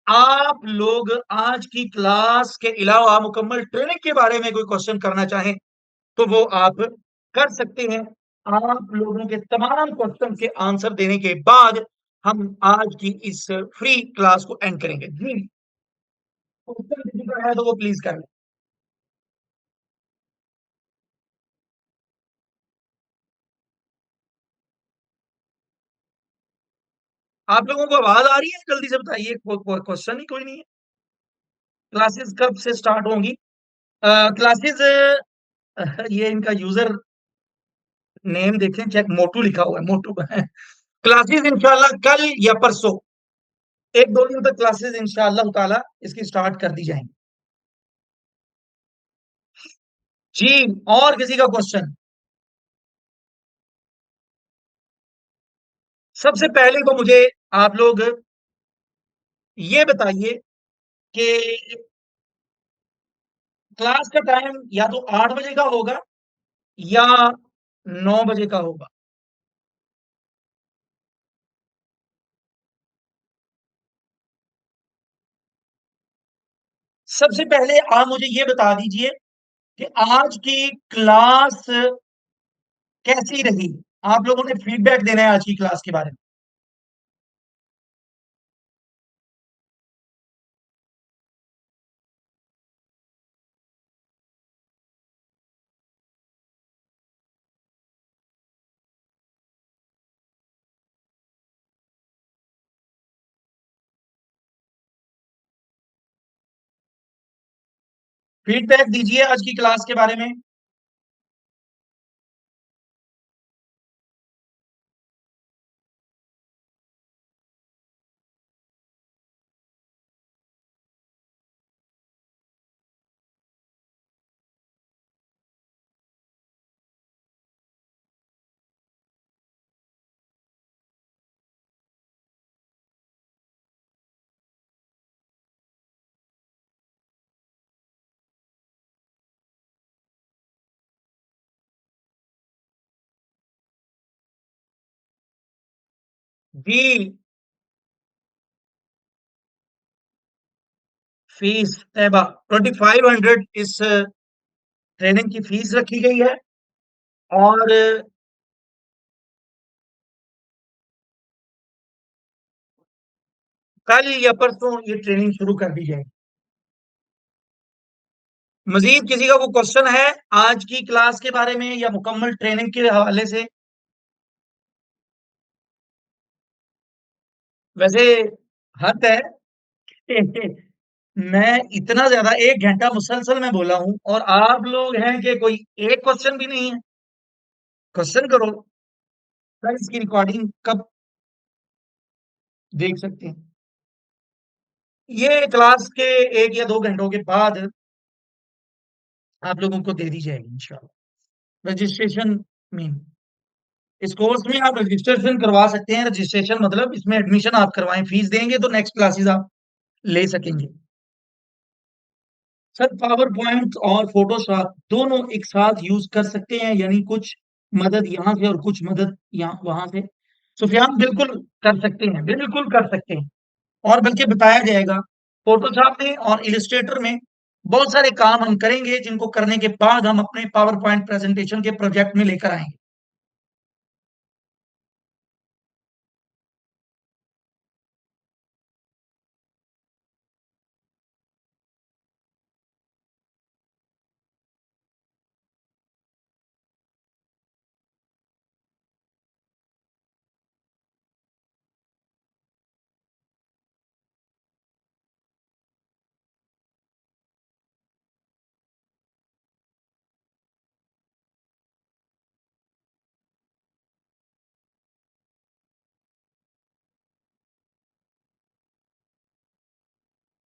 [SPEAKER 1] आप लोग आज की क्लास के अलावा मुकम्मल ट्रेनिंग के बारे में कोई क्वेश्चन करना चाहें तो वो आप कर सकते हैं। आप लोगों के तमाम क्वेश्चन के आंसर देने के बाद हम आज की इस फ्री क्लास को एंड करेंगे। जी, क्वेश्चन किसी का है तो वो प्लीज करें। आप लोगों को आवाज आ रही है? जल्दी से बताइए, क्वेश्चन ही कोई नहीं है। क्लासेस कब से स्टार्ट होंगी? क्लासेस, ये इनका यूजर नेम देखें, चेक, मोटू लिखा हुआ है, मोटू। क्लासेस इंशाल्लाह कल या परसों, एक दो दिन तक क्लासेस इंशाल्लाह ताला इसकी स्टार्ट कर दी जाएंगी। जी, और किसी का क्वेश्चन? सबसे पहले तो मुझे आप लोग ये बताइए कि क्लास का टाइम या तो 8 बजे का होगा या 9 बजे का होगा। सबसे पहले आप मुझे ये बता दीजिए कि आज की क्लास कैसी रही। आप लोगों ने फीडबैक देना है आज की क्लास के बारे में। फीडबैक दीजिए आज की क्लास के बारे में। जी, फीस तैयबा 2500 इस ट्रेनिंग की फीस रखी गई है। और कल या परसों ये ट्रेनिंग शुरू कर दी जाएगी। मजीद किसी का कोई क्वेश्चन है आज की क्लास के बारे में या मुकम्मल ट्रेनिंग के हवाले से? वैसे हद है कि मैं इतना ज्यादा 1 घंटा मुसलसल में बोला हूं और आप लोग हैं कि कोई एक क्वेश्चन भी नहीं है। क्वेश्चन करो। सर, इसकी रिकॉर्डिंग कब देख सकते हैं? ये क्लास के 1 या 2 घंटों के बाद आप लोगों को दे दी जाएगी इंशाल्लाह। रजिस्ट्रेशन मीन इस कोर्स में आप रजिस्ट्रेशन करवा सकते हैं। रजिस्ट्रेशन मतलब इसमें एडमिशन आप करवाएं, फीस देंगे तो नेक्स्ट क्लासेस आप ले सकेंगे। सर, पावर पॉइंट और फोटोशॉप दोनों एक साथ यूज कर सकते हैं, यानी कुछ मदद यहाँ से और कुछ मदद यहाँ वहां से। सुफियान, बिल्कुल कर सकते हैं, बिल्कुल कर सकते हैं। और बल्कि बताया जाएगा, फोटोशॉप में और इलिस्ट्रेटर में बहुत सारे काम हम करेंगे जिनको करने के बाद हम अपने पावर पॉइंट प्रेजेंटेशन के प्रोजेक्ट में लेकर आएंगे।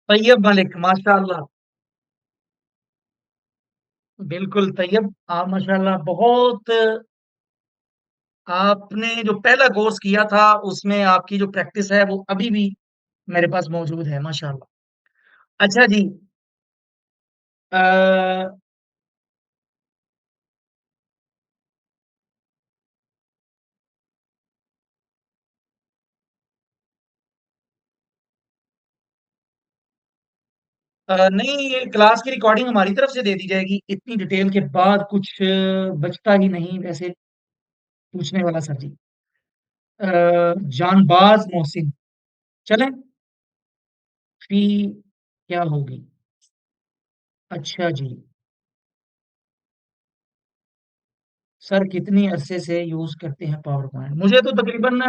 [SPEAKER 1] तैयब मलिक, माशाल्लाह। बिल्कुल तैयब, आप माशाल्लाह बहुत, आपने जो पहला कोर्स किया था उसमें आपकी जो प्रैक्टिस है वो अभी भी मेरे पास मौजूद है, माशाल्लाह। अच्छा जी। अ, नहीं, ये क्लास की रिकॉर्डिंग हमारी तरफ से दे दी जाएगी। इतनी डिटेल के बाद कुछ बचता ही नहीं वैसे पूछने वाला, सर जी। जानबाज मोहसिन, चलें, फी क्या होगी? अच्छा जी। सर, कितनी अरसे से यूज करते हैं पावर पॉइंट? मुझे तो तकरीबन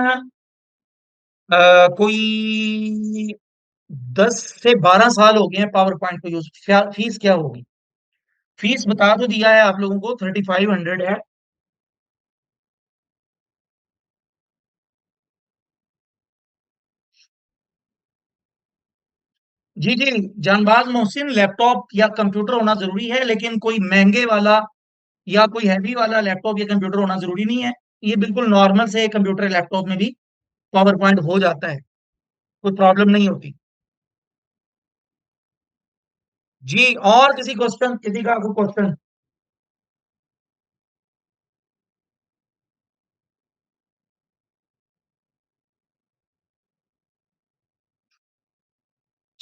[SPEAKER 1] कोई 10 से 12 साल हो गए हैं पावर पॉइंट को यूज। फीस क्या होगी? फीस बता तो दिया है आप लोगों को, 3500 है। जी जी, जानबाज मोहसिन, लैपटॉप या कंप्यूटर होना जरूरी है, लेकिन कोई महंगे वाला या कोई हैवी वाला लैपटॉप या कंप्यूटर होना जरूरी नहीं है। ये बिल्कुल नॉर्मल से कंप्यूटर लैपटॉप में भी पावर पॉइंट हो जाता है, कोई प्रॉब्लम नहीं होती। जी, और किसी क्वेश्चन, किसी का कोई क्वेश्चन?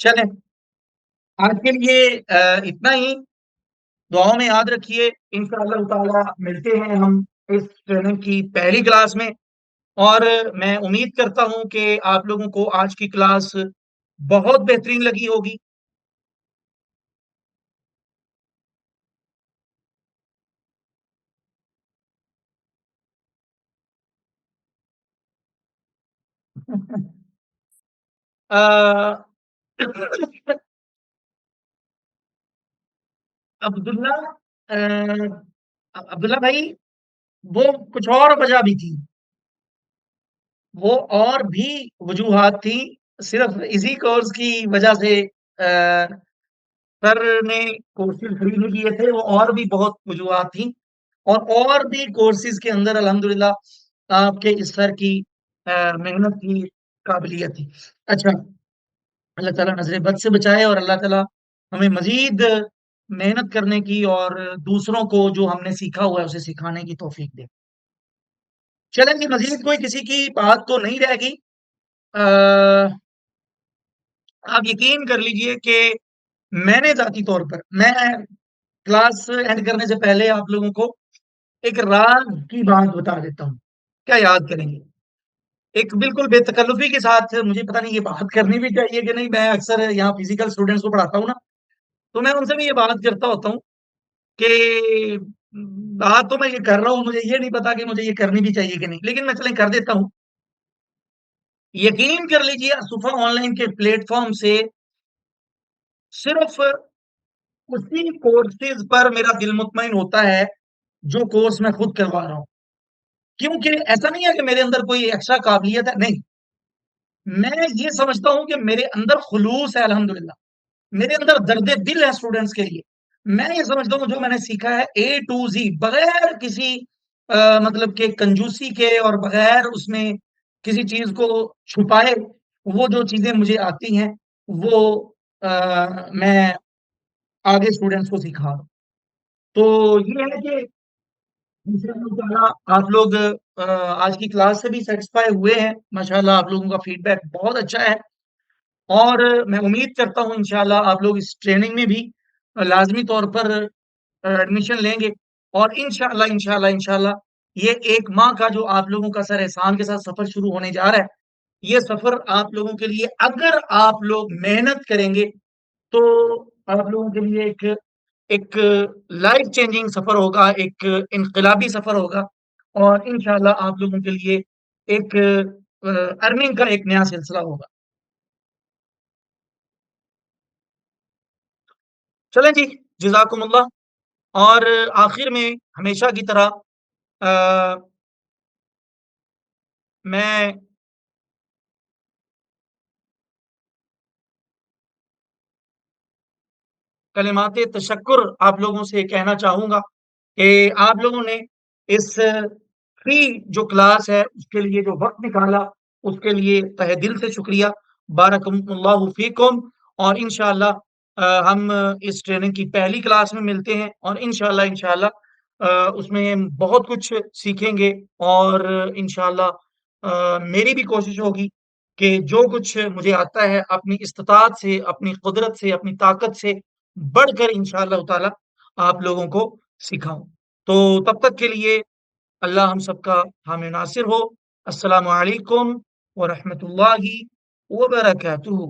[SPEAKER 1] चलें, आज के लिए इतना ही। दुआओं में याद रखिए। इंशाअल्लाह ताला मिलते हैं हम इस ट्रेनिंग की पहली क्लास में। और मैं उम्मीद करता हूं कि आप लोगों को आज की क्लास बहुत बेहतरीन लगी होगी। अ, अब्दुल्ला, अब्दुल्ला भाई, वो कुछ और वजह भी थी। वो और भी वजूहात थी। सिर्फ इसी कोर्स की वजह से सर ने कोर्सेज फ्री नहीं किए थे, वो और भी बहुत वजूहात थी। और भी कोर्सेज के अंदर अल्हम्दुलिल्लाह आपके इस सर की मेहनत की, काबिलियत थी। अच्छा, अल्लाह ताला नजर बद से बचाए, और अल्लाह ताला हमें मजीद मेहनत करने की और दूसरों को जो हमने सीखा हुआ है उसे सिखाने की तौफीक दे। चलेंगे, मजीद कोई किसी की बात तो नहीं रहेगी। अ, आप यकीन कर लीजिए कि मैंने जाती तौर पर, मैं क्लास एंड करने से पहले आप लोगों को एक राज की बात बता देता हूँ। क्या याद करेंगे? एक बिल्कुल बेतकल्लुफी के साथ, मुझे पता नहीं ये बात करनी भी चाहिए कि नहीं, मैं अक्सर यहाँ फिजिकल स्टूडेंट्स को पढ़ाता हूँ ना, तो मैं उनसे भी ये बात करता होता हूँ कि बात तो मैं ये कर रहा हूँ, मुझे ये नहीं पता कि मुझे ये करनी भी चाहिए कि नहीं, लेकिन मैं चलें कर देता हूँ। यकीन कर लीजिए, सुफा ऑनलाइन के प्लेटफॉर्म से सिर्फ उसी कोर्सेज पर मेरा दिल मुतमईन होता है जो कोर्स मैं खुद करवा रहा हूँ। क्योंकि ऐसा नहीं है कि मेरे अंदर कोई एक्स्ट्रा काबिलियत है, नहीं। मैं ये समझता हूँ कि मेरे अंदर खुलूस है, अल्हम्दुलिल्लाह। मेरे अंदर दर्द दिल है स्टूडेंट्स के लिए। मैं ये समझता हूँ जो मैंने सीखा है ए टू जी, बगैर किसी मतलब के कंजूसी के, और बगैर उसमें किसी चीज को छुपाए, वो जो चीजें मुझे आती हैं वो मैं आगे स्टूडेंट्स को सिखा रहा हूँ। तो ये है कि इंशाअल्लाह ताला आप लोग आज की क्लास से भी सेटिस्फाई हुए हैं। माशाल्लाह, आप लोगों का फीडबैक बहुत अच्छा है। और मैं उम्मीद करता हूँ इंशाल्लाह आप लोग इस ट्रेनिंग में भी लाजमी तौर पर एडमिशन लेंगे। और इंशाल्लाह इंशाल्लाह इंशाल्लाह ये 1 माह का जो आप लोगों का सर एहसान के साथ सफर शुरू होने जा रहा है, ये सफर आप लोगों के लिए, अगर आप लोग मेहनत करेंगे, तो आप लोगों के लिए एक एक लाइफ चेंजिंग सफर होगा, एक इनकलाबी सफर होगा। और इंशाल्लाह आप लोगों के लिए एक अर्निंग का एक नया सिलसिला होगा। चलें जी, जज़ाकुमुल्लाह। और आखिर में हमेशा की तरह अ, मैं कलिमात तशक्कुर आप लोगों से कहना चाहूँगा कि आप लोगों ने इस फ्री जो क्लास है उसके लिए जो वक़्त निकाला, उसके लिए तहे दिल से शुक्रिया। बारकमुल्लाहु फ़ीकुम। और इंशाअल्लाह हम इस ट्रेनिंग की पहली क्लास में मिलते हैं, और इंशाअल्लाह इंशाअल्लाह उसमें बहुत कुछ सीखेंगे। और इंशाअल्लाह मेरी भी कोशिश होगी कि जो कुछ मुझे आता है अपनी इस्तिताअत से, अपनी कुदरत से, अपनी ताकत से बढ़कर इंशाअल्लाह ताला आप लोगों को सिखाऊं। तो तब तक के लिए अल्लाह हम सबका हामी नासिर हो। अस्सलामु अलैकुम व रहमतुल्लाहि व बरकातुहू।